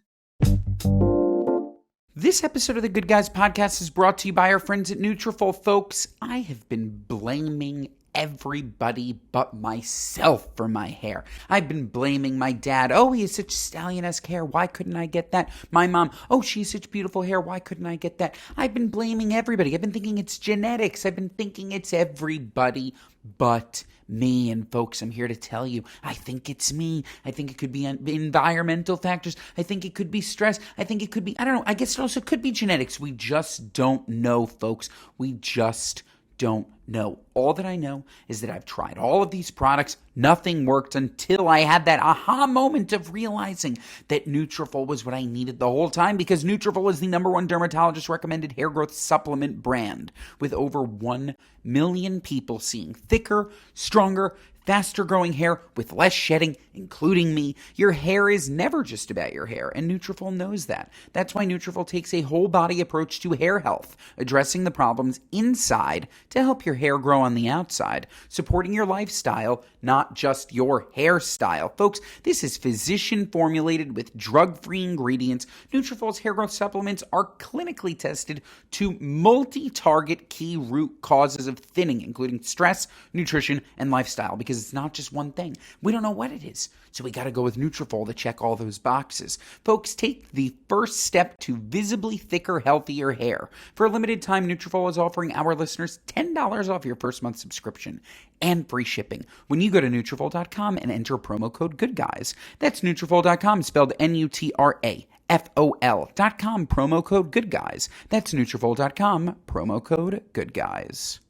This episode of the Good Guys podcast is brought to you by our friends at Nutrafol. Folks, I have been blaming everybody but myself for my hair. I've been blaming my dad. Oh, he has such stallion-esque hair. Why couldn't I get that? My mom. Oh, she has such beautiful hair. Why couldn't I get that? I've been blaming everybody. I've been thinking it's genetics. I've been thinking it's everybody but me. And folks, I'm here to tell you, I think it's me. I think it could be environmental factors. I think it could be stress. I think it could be, I don't know. I guess it also could be genetics. We just don't know, folks. We just don't know. All that I know is that I've tried all of these products. Nothing worked until I had that aha moment of realizing that Nutrafol was what I needed the whole time, because Nutrafol is the #1 dermatologist recommended hair growth supplement brand, with over 1 million people seeing thicker, stronger, faster growing hair with less shedding, including me. Your hair is never just about your hair, and Nutrafol knows that. That's why Nutrafol takes a whole body approach to hair health, addressing the problems inside to help your hair grow on the outside, supporting your lifestyle, not just your hairstyle. Folks, this is physician formulated with drug-free ingredients. Nutrafol's hair growth supplements are clinically tested to multi-target key root causes of thinning, including stress, nutrition, and lifestyle, because it's not just one thing. We don't know what it is, so we got to go with Nutrafol to check all those boxes. Folks, take the first step to visibly thicker, healthier hair. For a limited time, Nutrafol is offering our listeners $10 off your first month subscription and free shipping when you go to Nutrafol.com and enter promo code GOODGUYS. That's Nutrafol.com, spelled Nutrafol.com, promo code GOODGUYS. That's Nutrafol.com, promo code GOODGUYS.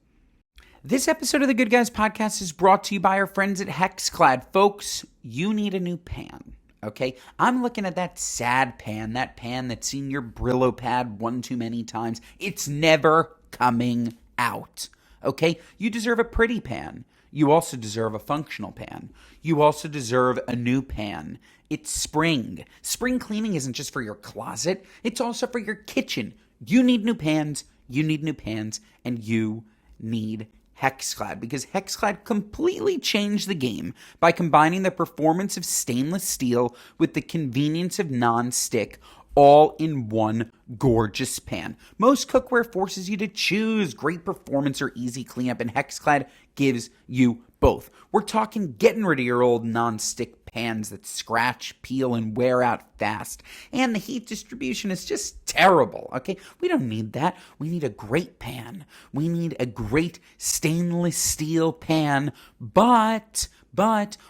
This episode of the Good Guys podcast is brought to you by our friends at Hexclad. Folks, you need a new pan, okay? I'm looking at that sad pan, that pan that's seen your Brillo pad one too many times. It's never coming out, okay? You deserve a pretty pan. You also deserve a functional pan. You also deserve a new pan. It's spring. Spring cleaning isn't just for your closet. It's also for your kitchen. You need new pans. You need new pans. And you need Hexclad, because Hexclad completely changed the game by combining the performance of stainless steel with the convenience of non-stick, all in one gorgeous pan. Most cookware forces you to choose great performance or easy cleanup, and Hexclad gives you both. We're talking getting rid of your old non-stick pans that scratch, peel, and wear out fast. And the heat distribution is just terrible, okay? We don't need that. We need a great pan. We need a great stainless steel pan, but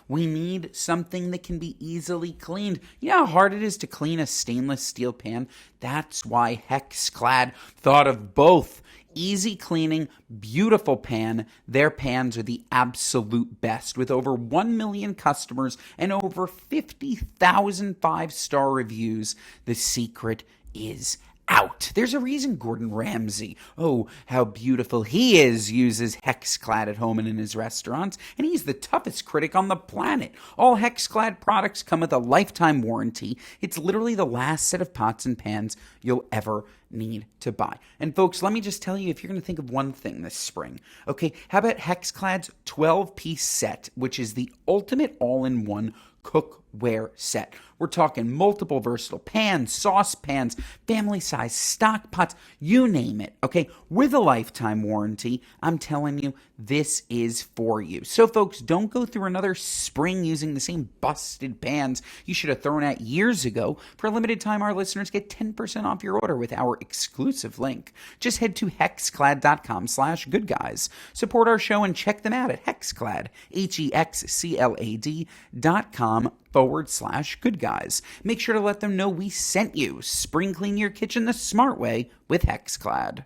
we need something that can be easily cleaned. You know how hard it is to clean a stainless steel pan? That's why Hexclad thought of both. Easy cleaning, beautiful pan. Their pans are the absolute best. With over 1 million customers and over 50,000 five-star reviews, the secret is out. There's a reason Gordon Ramsay, oh, how beautiful he is, uses Hexclad at home and in his restaurants, and he's the toughest critic on the planet. All Hexclad products come with a lifetime warranty. It's literally the last set of pots and pans you'll ever need to buy. And folks, let me just tell you, if you're going to think of one thing this spring, okay, how about Hexclad's 12-piece set, which is the ultimate all-in-one cook, cookware set. We're talking multiple versatile pans, saucepans, family size stock pots, you name it, okay? With a lifetime warranty, I'm telling you, this is for you. So folks, don't go through another spring using the same busted pans you should have thrown out years ago. For a limited time, our listeners get 10% off your order with our exclusive link. Just head to hexclad.com/goodguys. Support our show and check them out at Hexclad, HEXCLAD.com/goodguys. Make sure to let them know we sent you. Spring clean your kitchen the smart way with Hexclad.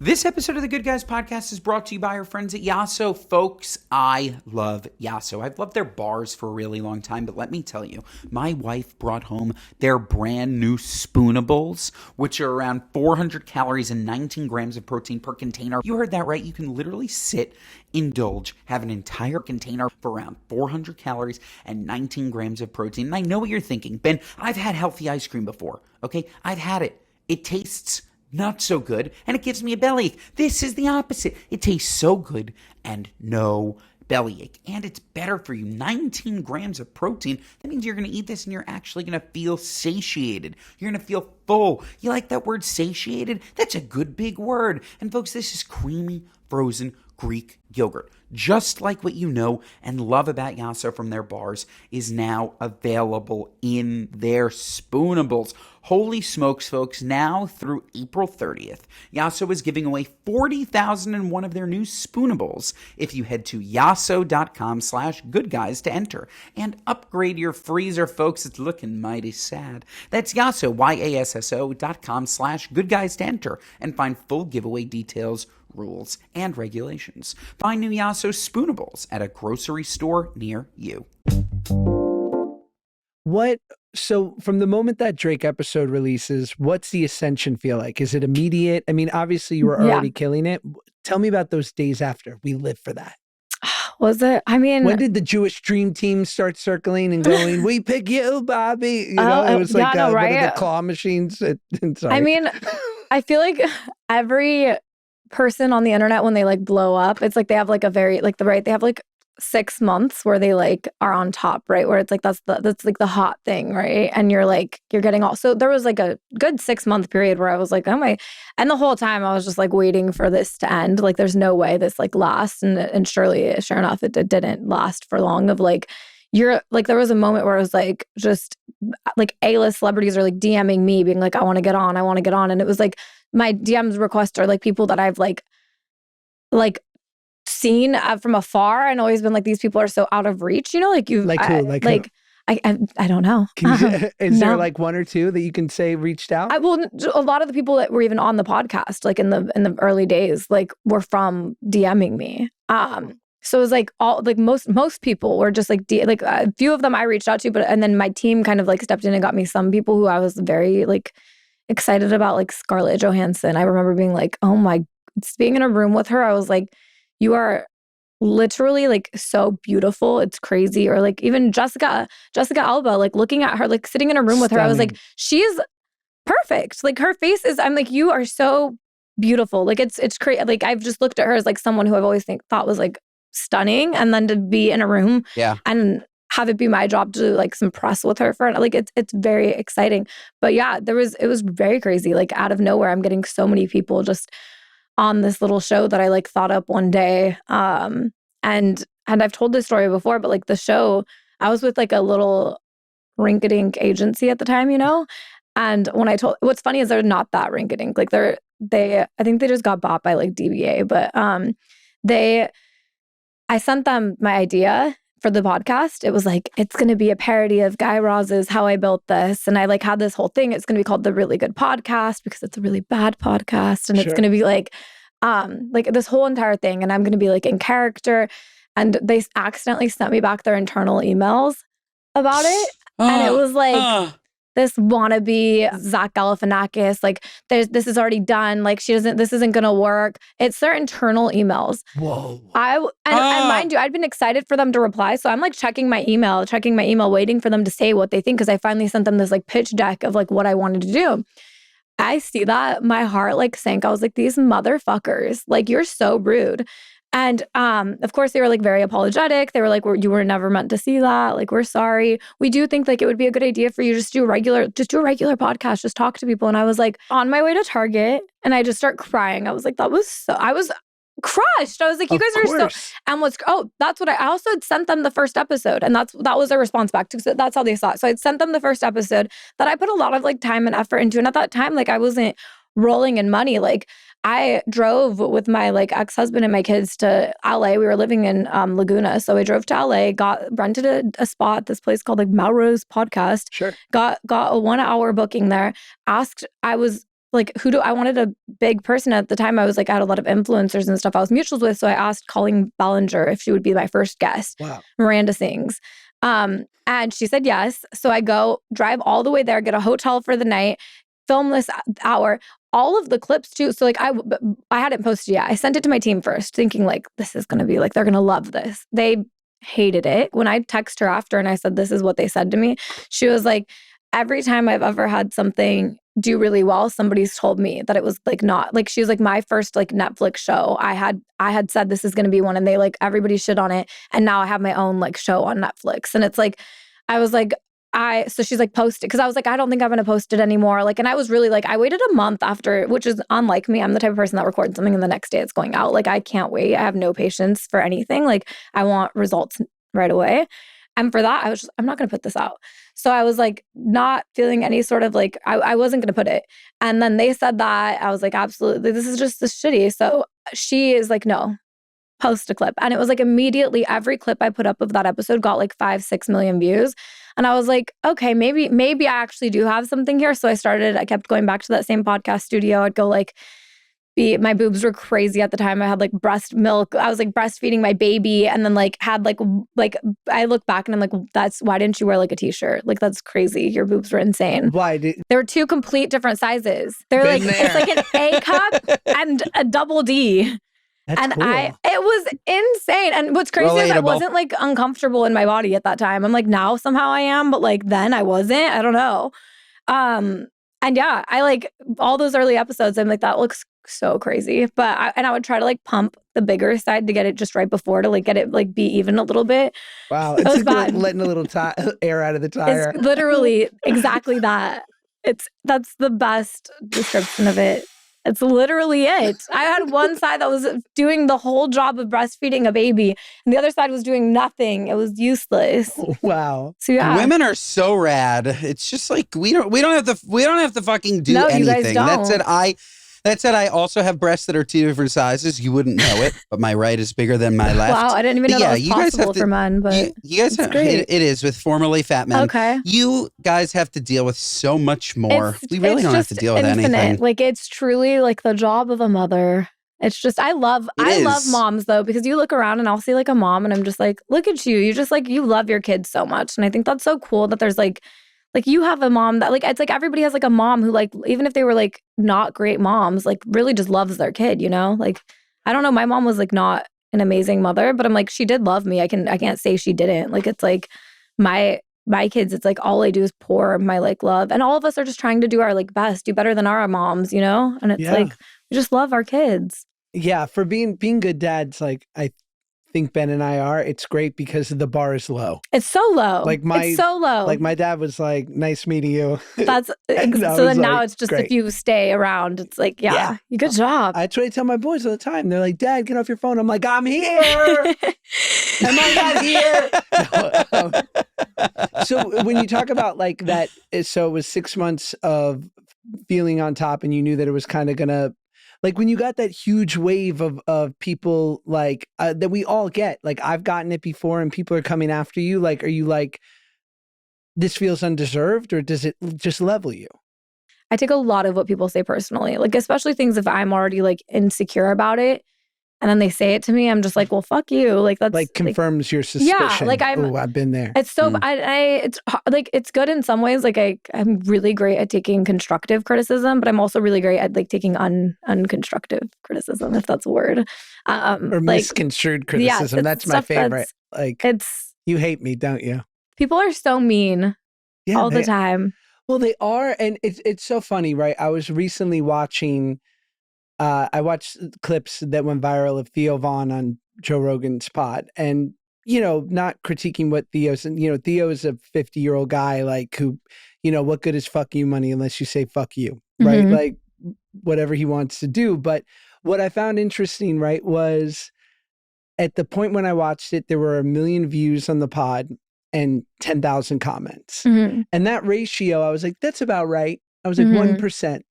This episode of the Good Guys podcast is brought to you by our friends at Yasso. Folks, I love Yasso. I've loved their bars for a really long time, but let me tell you, my wife brought home their brand new Spoonables, which are around 400 calories and 19 grams of protein per container. You heard that right. You can literally sit, indulge, have an entire container for around 400 calories and 19 grams of protein. And I know what you're thinking. Ben, I've had healthy ice cream before, okay? I've had it. It tastes not so good, and it gives me a bellyache. This is the opposite. It tastes so good and no bellyache, and it's better for you. 19 grams of protein. That means you're going to eat this and you're actually going to feel satiated. You're going to feel full. You like that word satiated? That's a good big word. And folks, this is creamy, frozen Greek yogurt. Just like what you know and love about Yasso from their bars is now available in their Spoonables. Holy smokes, folks, now through April 30th, Yasso is giving away 40,001 of their new Spoonables if you head to yasso.com/goodguys to enter and upgrade your freezer, folks. It's looking mighty sad. That's Yasso, yasso.com/goodguys to enter and find full giveaway details, rules, and regulations. Find new Yasso Spoonables at a grocery store near you. So from the moment that Drake episode releases, what's the ascension feel like? Is it immediate? I mean, obviously you were already killing it. Tell me about those days after. We live for that. Was it? I mean, when did the Jewish Dream Team start circling and going, we pick you, Bobby? You know, it was like one of the claw machines. I mean, I feel like every person on the internet, when they like blow up, it's like they have like a very like they have like 6 months where they like are on top, right? Where it's like that's like the hot thing, right? And you're getting all. So there was like a good 6-month period where I was like, oh my, and the whole time I was just like waiting for this to end. Like there's no way this like lasts, and surely, sure enough, it didn't last for long. Of like you're like there was a moment where it was like just like A-list celebrities are like DMing me, being like, I want to get on, and it was like my DMs requests are like people that I've like seen from afar and always been like, these people are so out of reach, you know, like you like who? I don't know. Is there like one or two that you can say reached out? Well, a lot of the people that were even on the podcast, like in the early days, like were from DMing me. So it was like all like most people were just like a few of them I reached out to, and then my team kind of like stepped in and got me some people who I was very like excited about, like Scarlett Johansson. I remember being like, oh my, being in a room with her, I was like, you are literally like so beautiful. It's crazy. Or like even Jessica Alba, like looking at her, like sitting in a room with her, I was like, she's perfect. Like her face is, I'm like, you are so beautiful. Like it's crazy. Like I've just looked at her as like someone who I've always thought was like stunning. And then to be in a room and have it be my job to like some press with her for like, it's very exciting. But yeah, it was very crazy. Like out of nowhere, I'm getting so many people just on this little show that I like thought up one day. And I've told this story before, but like the show, I was with like a little rinky-dink agency at the time, you know? And when what's funny is they're not that rinky-dink. Like I think they just got bought by like DBA, but I sent them my idea for the podcast. It was like, it's going to be a parody of Guy Raz's How I Built This. And I like had this whole thing. It's going to be called The Really Good Podcast because it's a really bad podcast. And it's going to be like this whole entire thing. And I'm going to be like in character. And they accidentally sent me back their internal emails about it. And it was like this wannabe Zach Galifianakis, like this is already done. Like this isn't going to work. It's their internal emails. Whoa. And mind you, I'd been excited for them to reply. So I'm like checking my email, waiting for them to say what they think. Cause I finally sent them this like pitch deck of like what I wanted to do. I see that, my heart like sank. I was like, these motherfuckers, like you're so rude. And of course, they were like very apologetic. They were like, you were never meant to see that. Like, we're sorry. We do think like it would be a good idea for you just do a regular podcast, just talk to people. And I was like on my way to Target and I just start crying. I was like, I was crushed. I was like, you guys are so, and that's what I also had sent them the first episode. And that was their response back to, so that's how they saw it. So I'd sent them the first episode that I put a lot of like time and effort into. And at that time, like I wasn't rolling in money. Like I drove with my like ex-husband and my kids to LA. We were living in Laguna. So I drove to LA, rented a spot at this place called like Melrose Podcast. Sure. Got a 1 hour booking there. I was like, I wanted a big person at the time. I was like, I had a lot of influencers and stuff I was mutuals with. So I asked Colleen Ballinger if she would be my first guest. Wow. Miranda sings. And she said yes. So I drive all the way there, get a hotel for the night, film this hour, all of the clips too. So like I hadn't posted yet. I sent it to my team first thinking like, this is going to be like, they're going to love this. They hated it. When I text her after and I said, this is what they said to me, she was like, every time I've ever had something do really well, somebody's told me that it was like not like, she was like, my first like Netflix show, I had said this is going to be one and they like everybody shit on it. And now I have my own like show on Netflix. And it's like, I was like, so she's like, post it. Cause I was like, I don't think I'm going to post it anymore. Like, and I was really like, I waited a month after, which is unlike me. I'm the type of person that records something and the next day it's going out. Like, I can't wait. I have no patience for anything. Like, I want results right away. And for that, I'm not going to put this out. So I was like, not feeling any sort of like, I wasn't going to put it. And then they said that. I was like, absolutely, this is just this shitty. So she is like, no, post a clip. And it was like immediately every clip I put up of that episode got like 5-6 million views. And I was like, okay, maybe I actually do have something here. So I kept going back to that same podcast studio. I'd go like, my boobs were crazy at the time. I had like breast milk. I was like breastfeeding my baby and then like had like I look back and I'm like, why didn't you wear like a t-shirt? Like, that's crazy. Your boobs were insane. Why? They were two complete different sizes. They're like, it's like an A cup and a double D. That's and cool. it was insane. And what's crazy is I wasn't like uncomfortable in my body at that time. I'm like, now somehow I am, but like then I wasn't. I don't know. And yeah, I like all those early episodes. I'm like, that looks so crazy. But I would try to like pump the bigger side to get it just right before to like get it like be even a little bit. Wow, it's like letting a little air out of the tire. It's literally exactly that. That's the best description of it. It's literally it. I had one side that was doing the whole job of breastfeeding a baby, and the other side was doing nothing. It was useless. Wow. So yeah, women are so rad. It's just like we don't have to fucking do anything. You guys don't. That said, I also have breasts that are two different sizes. You wouldn't know it, but my right is bigger than my left. Wow, I didn't even know that was possible for men. But you guys have, it is with formerly fat men. Okay. You guys have to deal with so much more. We really don't have to deal with anything. Like, it's truly like the job of a mother. It's just, I love moms though, because you look around and I'll see like a mom and I'm just like, look at you. You just like, you love your kids so much. And I think that's so cool that there's like you have a mom that like, it's like everybody has like a mom who like, even if they were like not great moms, like really just loves their kid, you know? Like, I don't know. My mom was like not an amazing mother, but I'm like, she did love me. I can't say she didn't. Like, it's like my kids, it's like all I do is pour my like love. And all of us are just trying to do our like best, do better than our moms, you know? And it's like, we just love our kids. Yeah. For being good dads, like I think Ben and I are, it's great because the bar is low. It's so low. It's so low. Like my dad was like, nice meeting you. That's so then now it's just great. If you stay around, it's like, yeah. Good job. That's what I tell my boys all the time. They're like, Dad, get off your phone. I'm like, I'm here. Am I not here? So when you talk about like that, so it was 6 months of feeling on top and you knew that it was kind of going to, like when you got that huge wave of people like that we all get, like I've gotten it before and people are coming after you, like, are you like, this feels undeserved or does it just level you? I take a lot of what people say personally, like especially things if I'm already like insecure about it and then they say it to me, I'm just like, well, fuck you. Like that's like confirms your suspicion. Yeah, like I've been there. It's so it's like it's good in some ways. Like I'm really great at taking constructive criticism, but I'm also really great at like taking unconstructive criticism, if that's a word. Or like, misconstrued criticism. That's my favorite. Like you hate me, don't you? People are so mean all the time. Well, they are, and it's so funny, right? I was recently watching I watched clips that went viral of Theo Vaughn on Joe Rogan's pod, and not critiquing what Theo's, Theo is a 50-year-old guy, like, who, what good is fuck you money unless you say fuck you, right? Mhm. Like, whatever he wants to do. But what I found interesting, right, was at the point when I watched it, there were 1 million views on the pod and 10,000 comments. Mhm. And that ratio, I was like, that's about right. I was like, Mhm. 1%.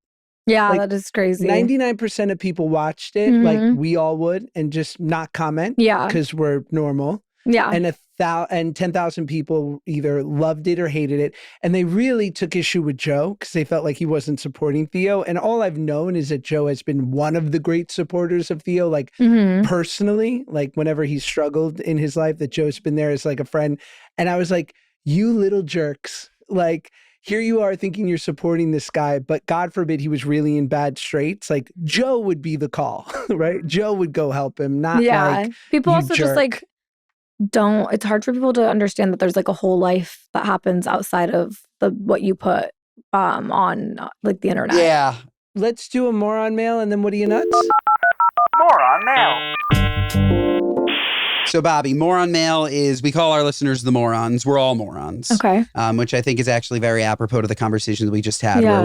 Yeah, Like, that is crazy. 99% of people watched it like we all would and just not comment. Yeah. Because we're normal. Yeah. And 10,000 people either loved it or hated it. And they really took issue with Joe because they felt like he wasn't supporting Theo. And all I've known is that Joe has been one of the great supporters of Theo, like personally, like whenever he's struggled in his life, that Joe's been there as like a friend. And I was like, you little jerks, like, here you are thinking you're supporting this guy, but God forbid he was really in bad straits. Like, Joe would be the call, right? Joe would go help him, not like people you also jerk. just like it's hard for people to understand that there's like a whole life that happens outside of what you put on like the internet. Yeah. Let's do a moron mail, and then what are you nuts? Moron mail. So, Bobbi, Moron Mail is, we call our listeners the morons. We're all morons. Okay. Which I think is actually very apropos to the conversation that we just had, where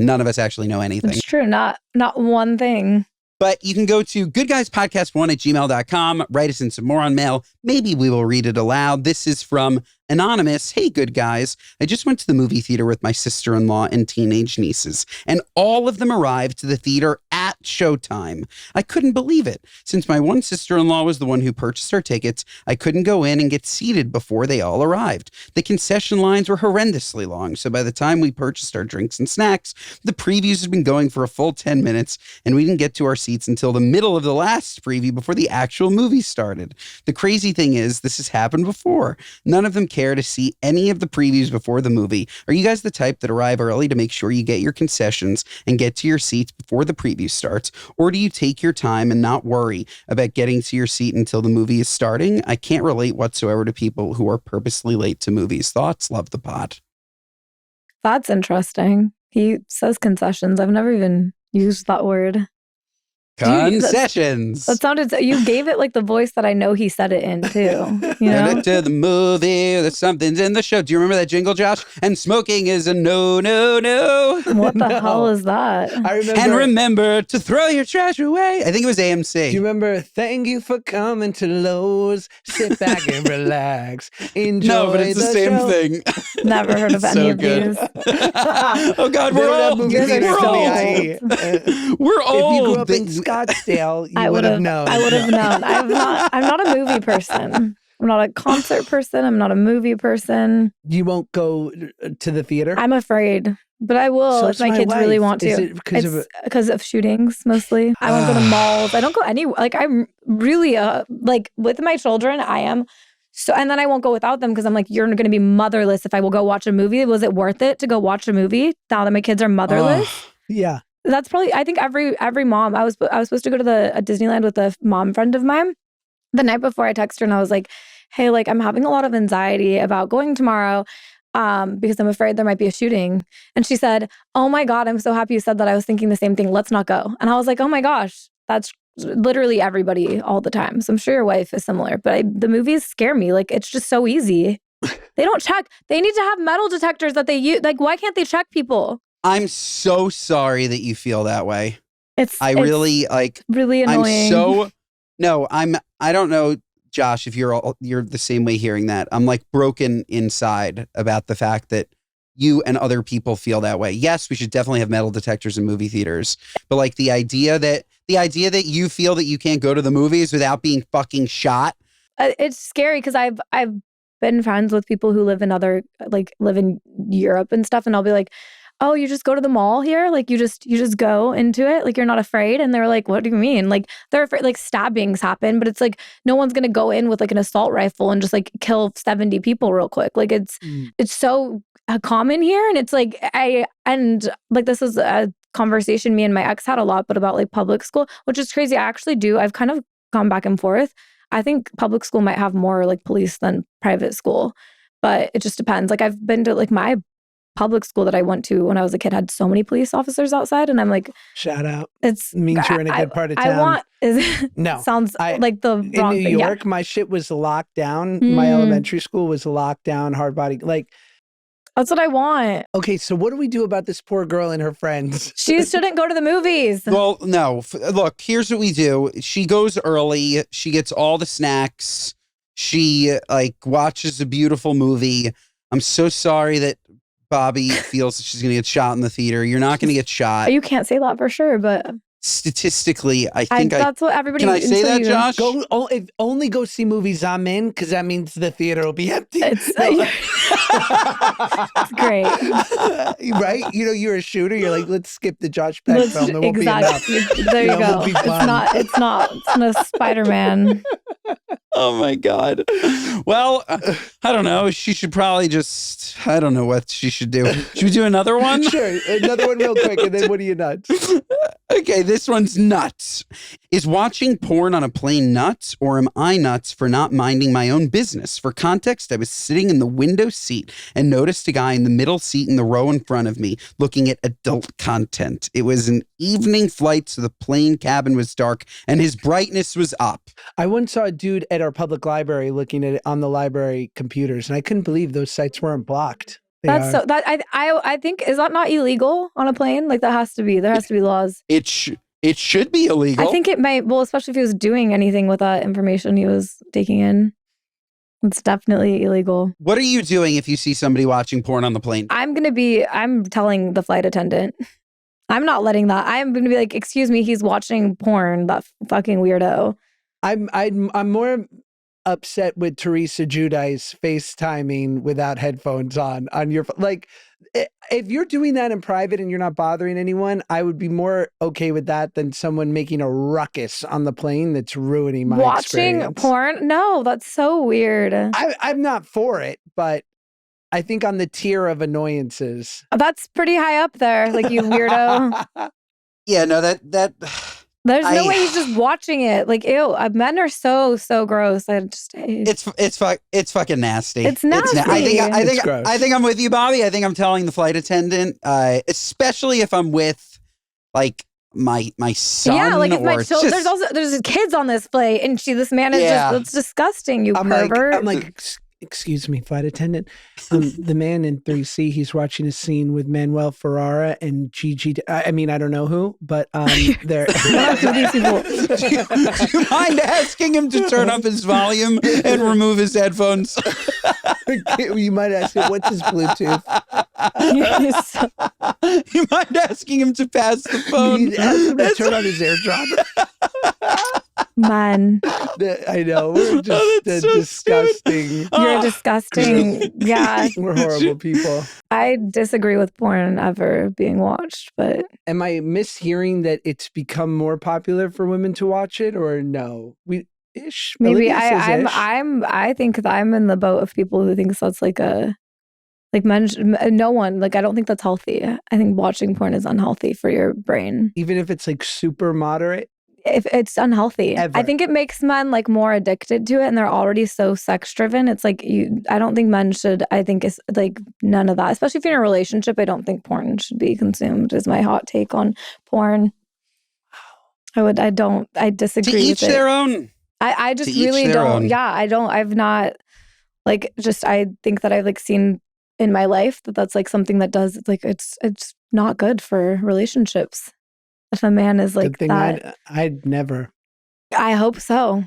none of us actually know anything. It's true. Not one thing. But you can go to goodguyspodcast1@gmail.com, write us in some Moron Mail. Maybe we will read it aloud. This is from Anonymous. Hey, good guys. I just went to the movie theater with my sister-in-law and teenage nieces, and all of them arrived to the theater at showtime. I couldn't believe it. Since my one sister-in-law was the one who purchased our tickets, I couldn't go in and get seated before they all arrived. The concession lines were horrendously long, so by the time we purchased our drinks and snacks, the previews had been going for a full 10 minutes, and we didn't get to our seats until the middle of the last preview before the actual movie started. The crazy thing is, this has happened before. None of them care to see any of the previews before the movie. Are you guys the type that arrive early to make sure you get your concessions and get to your seats before the preview starts? Or do you take your time and not worry about getting to your seat until the movie is starting? I can't relate whatsoever to people who are purposely late to movies. Thoughts? Love the pod. That's interesting. He says concessions. I've never even used that word. Concessions. That sounded, you gave it like the voice that I know he said it in too. You know? To the movie, there's something's in the show. Do you remember that jingle, Josh? And smoking is a no, no, no. What the hell is that? I remember. And remember to throw your trash away. I think it was AMC. Do you remember? Thank you for coming to Lowe's. Sit back and relax. Enjoy. No, but it's the same show. thing. Never heard of any of these. Oh God, we're old. We're old. If you grew up in Scottsdale, you would have known. I would have known. I'm not a movie person. I'm not a concert person. I'm not a movie person. You won't go to the theater? I'm afraid, but I will if my kids really want to. Is it because of shootings mostly? I won't go to malls. I don't go anywhere. Like, I'm really like with my children, I am. So, and then I won't go without them because I'm like, you're going to be motherless if I will go watch a movie. Was it worth it to go watch a movie now that my kids are motherless? Yeah. That's probably, I think every mom, I was supposed to go to Disneyland with a mom friend of mine. The night before, I texted her and I was like, hey, like, I'm having a lot of anxiety about going tomorrow because I'm afraid there might be a shooting. And she said, oh my God, I'm so happy you said that. I was thinking the same thing. Let's not go. And I was like, oh my gosh, that's literally everybody all the time. So I'm sure your wife is similar, but the movies scare me. Like, it's just so easy. They don't check. They need to have metal detectors that they use. Like, why can't they check people? I'm so sorry that you feel that way. It's really annoying. I don't know, Josh, if you're the same way hearing that. I'm like broken inside about the fact that you and other people feel that way. Yes, we should definitely have metal detectors in movie theaters, but like the idea that you feel that you can't go to the movies without being fucking shot. It's scary because I've been friends with people who live in Europe and stuff, and I'll be like, oh, you just go to the mall here? Like, you just go into it? Like, you're not afraid? And they're like, what do you mean? Like, they're afraid, like, stabbings happen, but it's like, no one's going to go in with like an assault rifle and just like kill 70 people real quick. Like, it's so common here. And it's like, this is a conversation me and my ex had a lot, but about like public school, which is crazy. I've kind of gone back and forth. I think public school might have more like police than private school, but it just depends. Like, I've been to like my public school that I went to when I was a kid had so many police officers outside, and I'm like, shout out. It's means you're in a good part of town. No, sounds like the wrong in New thing. York. My shit was locked down. My elementary school was locked down. Hard body, like. That's what I want. Okay, so what do we do about this poor girl and her friends? She shouldn't go to the movies. Well, no. Look, here's what we do. She goes early. She gets all the snacks. She watches a beautiful movie. I'm so sorry that Bobbi feels that she's going to get shot in the theater. You're not going to get shot. You can't say that for sure, but statistically, I think that's what everybody. Can I say that, Josh? Only go see movies I'm in, because that means the theater will be empty. It's great, right? You know, you're a shooter. You're like, let's skip the Josh Peck film. There won't be enough. There you go. It's not Spider-Man. Oh my God. Well, I don't know. She should probably I don't know what she should do. Should we do another one? Sure. Another one real quick, and then what are you nuts? Okay, this one's nuts. Is watching porn on a plane nuts, or am I nuts for not minding my own business? For context, I was sitting in the window seat and noticed a guy in the middle seat in the row in front of me looking at adult content. It was an evening flight, so the plane cabin was dark and his brightness was up. I once saw a dude at our public library looking at it on the library computers, and I couldn't believe those sites weren't blocked. I think, is that not illegal on a plane? Like there has to be laws. It should be illegal. I think it might. Well, especially if he was doing anything with that information he was taking in. It's definitely illegal. What are you doing if you see somebody watching porn on the plane? I'm telling the flight attendant. I'm not letting that. I'm going to be like, excuse me, he's watching porn, that fucking weirdo. I'm more upset with Teresa Giudice FaceTiming without headphones on your, like, if you're doing that in private and you're not bothering anyone, I would be more okay with that than someone making a ruckus on the plane that's ruining my experience. Watching porn? No, that's so weird. I'm not for it, but I think on the tier of annoyances. That's pretty high up there, like, you weirdo. Yeah, no, that there's no way he's just watching it. Like, ew, men are so gross. It's fucking nasty. It's nasty. I think I'm with you, Bobbi. I think I'm telling the flight attendant, especially if I'm with like my son. Yeah, like if my children. Just, there's kids on this flight, and this man is it's disgusting. You pervert. I'm like, excuse me, flight attendant. The man in 3C, he's watching a scene with Manuel Ferrara and Gigi. I mean, I don't know who, but they're. Do you mind asking him to turn up his volume and remove his headphones? You might ask him, what's his Bluetooth? You mind asking him to pass the phone? You ask him to turn on his AirDrop. Man. I know. We're just so disgusting. You're disgusting. Yeah. We're horrible people. I disagree with porn ever being watched, but. Am I mishearing that it's become more popular for women to watch it, or no? Maybe I think that I'm in the boat of people who thinks that's like men, no one, like, I don't think that's healthy. I think watching porn is unhealthy for your brain. Even if it's like super moderate? If it's unhealthy. Ever. I think it makes men like more addicted to it, and they're already so sex driven. It's like I don't think men should. I think it's like none of that. Especially if you're in a relationship, I don't think porn should be consumed. Is my hot take on porn. I disagree. To each their own. I just really don't. Yeah, I don't. I've not like just. I think that I've like seen in my life that's like something that does. It's like it's not good for relationships. If a man is like that. I'd never. I hope so.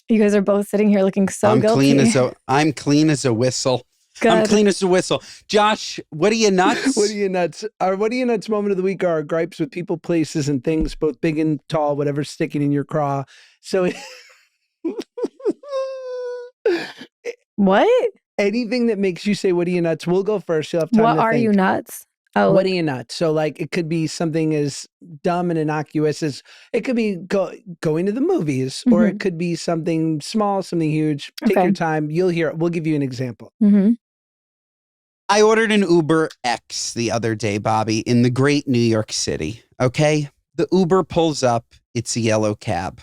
You guys are both sitting here looking so guilty. I'm clean as a whistle. Good. I'm clean as a whistle. Josh, what are you nuts? What are you nuts? Our what are you nuts moment of the week are our gripes with people, places, and things, both big and tall, whatever's sticking in your craw. So what? Anything that makes you say, what are you nuts? We'll go first. You'll have time to think. What are you nuts? Oh, what are you nuts? So like it could be something as dumb and innocuous as it could be going to the movies, or it could be something small, something huge. Take your time. You'll hear it. We'll give you an example. I ordered an Uber X the other day, Bobbi, in the great New York City. Okay. The Uber pulls up. It's a yellow cab.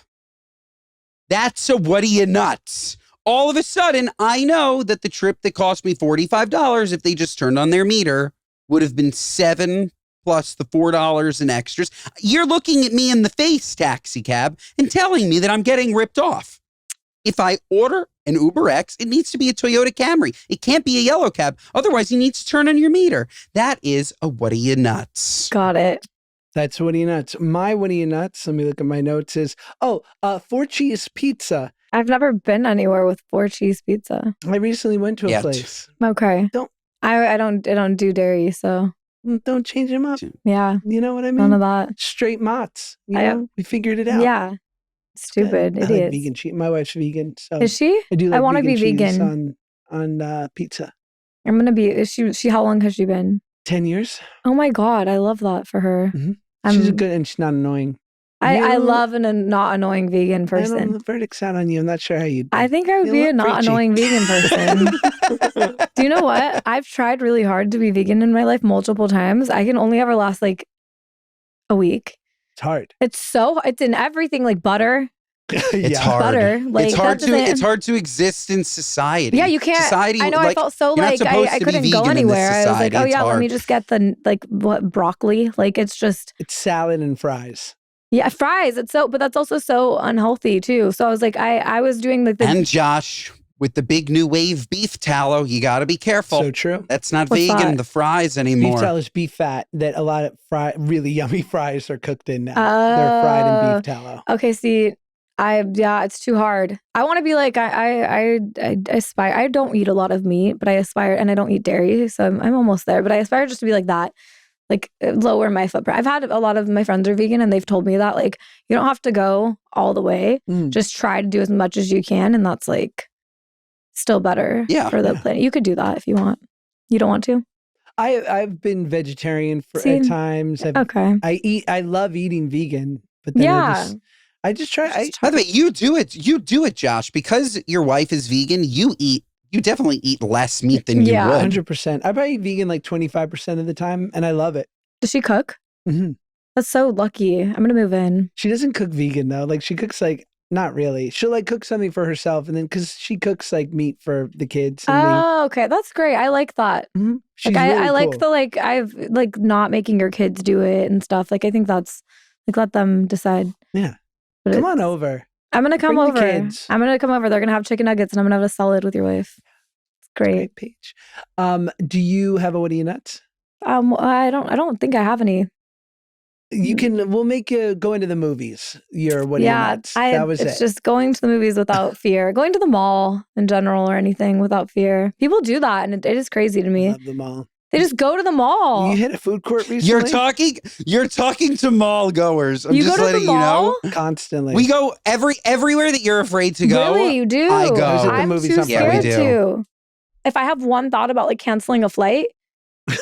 That's a what are you nuts? All of a sudden, I know that the trip that cost me $45 if they just turned on their meter would have been $7 plus the $4 in extras. You're looking at me in the face, taxi cab, and telling me that I'm getting ripped off. If I order an Uber X, it needs to be a Toyota Camry. It can't be a yellow cab. Otherwise, you need to turn on your meter. That is a what are you nuts? Got it. That's what are you nuts. My what are you nuts, let me look at my notes, is, 4-cheese pizza. I've never been anywhere with 4-cheese pizza. I recently went to a place. Okay. Don't- I don't do dairy, so Don't change them up. yeah. You know what I mean? None of that. Straight Mott's. You know? We figured it out. Yeah. Stupid I like idiots. vegan cheese. My wife's vegan. So Is she? I do like I want to be cheese vegan. on pizza. I'm gonna be. Is she? How long has she been? 10 years. Oh my god, I love that for her. Mm-hmm. She's good and she's not annoing. I love a not annoying vegan person. The verdict's out on you. I'm not sure how you'd be. I think I would be a not annoying vegan person. Do you know what? I've tried really hard to be vegan in my life multiple times. I can only ever last like a week. It's hard. It's in everything, like butter. It's hard. Butter. Like, it's hard to exist in society. Yeah, you can't. Society, I know. I felt so like I couldn't go anywhere. I was like, oh yeah, let me just get the broccoli. Like it's salad and fries. Yeah, fries. But that's also so unhealthy too. So I was like, I was doing like and Josh with the big new wave beef tallow, you got to be careful. So true. That's not vegan. The fries anymore. Beef tallow is beef fat that a lot of really yummy fries are cooked in now. They're fried in beef tallow. Okay, see. It's too hard. I want to be like I aspire. I don't eat a lot of meat, but I aspire, and I don't eat dairy, so I'm almost there. But I aspire just to be like that, like lower my footprint. I've had a lot of my friends are vegan, and they've told me that like you don't have to go all the way. Just try to do as much as you can, and that's like still better for the planet. You could do that if you want. You don't want to? I've been vegetarian at times. I love eating vegan, but then I just try. By the way, you do it, Josh, because your wife is vegan. You definitely eat less meat than you would. 100%. I probably eat vegan like 25% of the time, and I love it. Does she cook? Mm-hmm. That's so lucky. I'm gonna move in. She doesn't cook vegan though. Like she cooks like not really. She'll like cook something for herself, and then because she cooks like meat for the kids. And okay, that's great. I like that. Mm-hmm. Like I like the I've like not making your kids do it and stuff. Like I think that's like let them decide. Yeah. But come on over. I'm going to come over. Kids. I'm going to come over. They're going to have chicken nuggets and I'm going to have a salad with your wife. It's great. Paige. Do you have a what are you nuts? I don't think I have any. We'll make you go into the movies. Your what are you nuts? It's just going to the movies without fear. Going to the mall in general or anything without fear. People do that and it is crazy to me. I love the mall. They just go to the mall. You hit a food court recently? You're talking to mall goers. I'm you just go to letting the mall? you know. Constantly. We go everywhere that you're afraid to go. Really, you do? I go. I'm too scared to. If I have one thought about like canceling a flight,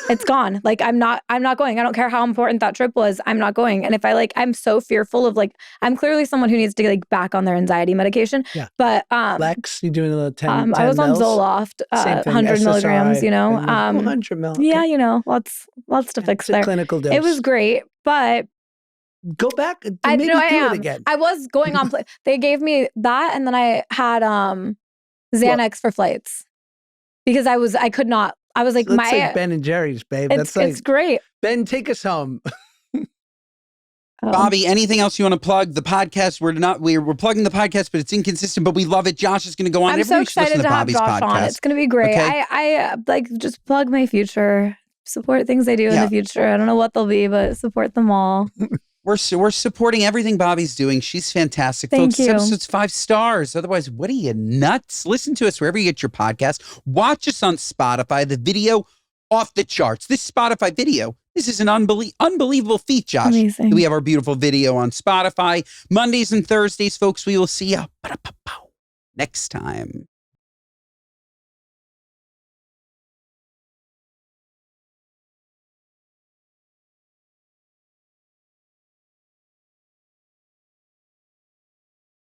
it's gone. Like I'm not going. I don't care how important that trip was. I'm not going. And if I'm so fearful of I'm clearly someone who needs to back on their anxiety medication. Yeah. But Lex, you doing a little 10 I was mils? on Zoloft, 100 milligrams, 100 mil. Okay. Yeah, lots to fix there. Clinical dose. It was great, but go back. I do it again. I was going on. They gave me that, and then I had Xanax for flights because I could not. I was like, that's like Ben and Jerry's, babe. It's great. Ben, take us home. Bobbi, anything else you want to plug? The podcast, we're plugging the podcast, but it's inconsistent, but we love it. Josh is going to go on. I'm so excited to have Josh on. It's going to be great. Okay? I just plug my future, support things I do in the future. I don't know what they'll be, but support them all. We're supporting everything Bobbi's doing. She's fantastic. Thank Folks, you. This episode's 5 stars. Otherwise, what are you, nuts? Listen to us wherever you get your podcast. Watch us on Spotify. The video off the charts. This Spotify video, this is an unbelievable feat, Josh. Amazing. We have our beautiful video on Spotify. Mondays and Thursdays, folks, we will see you next time.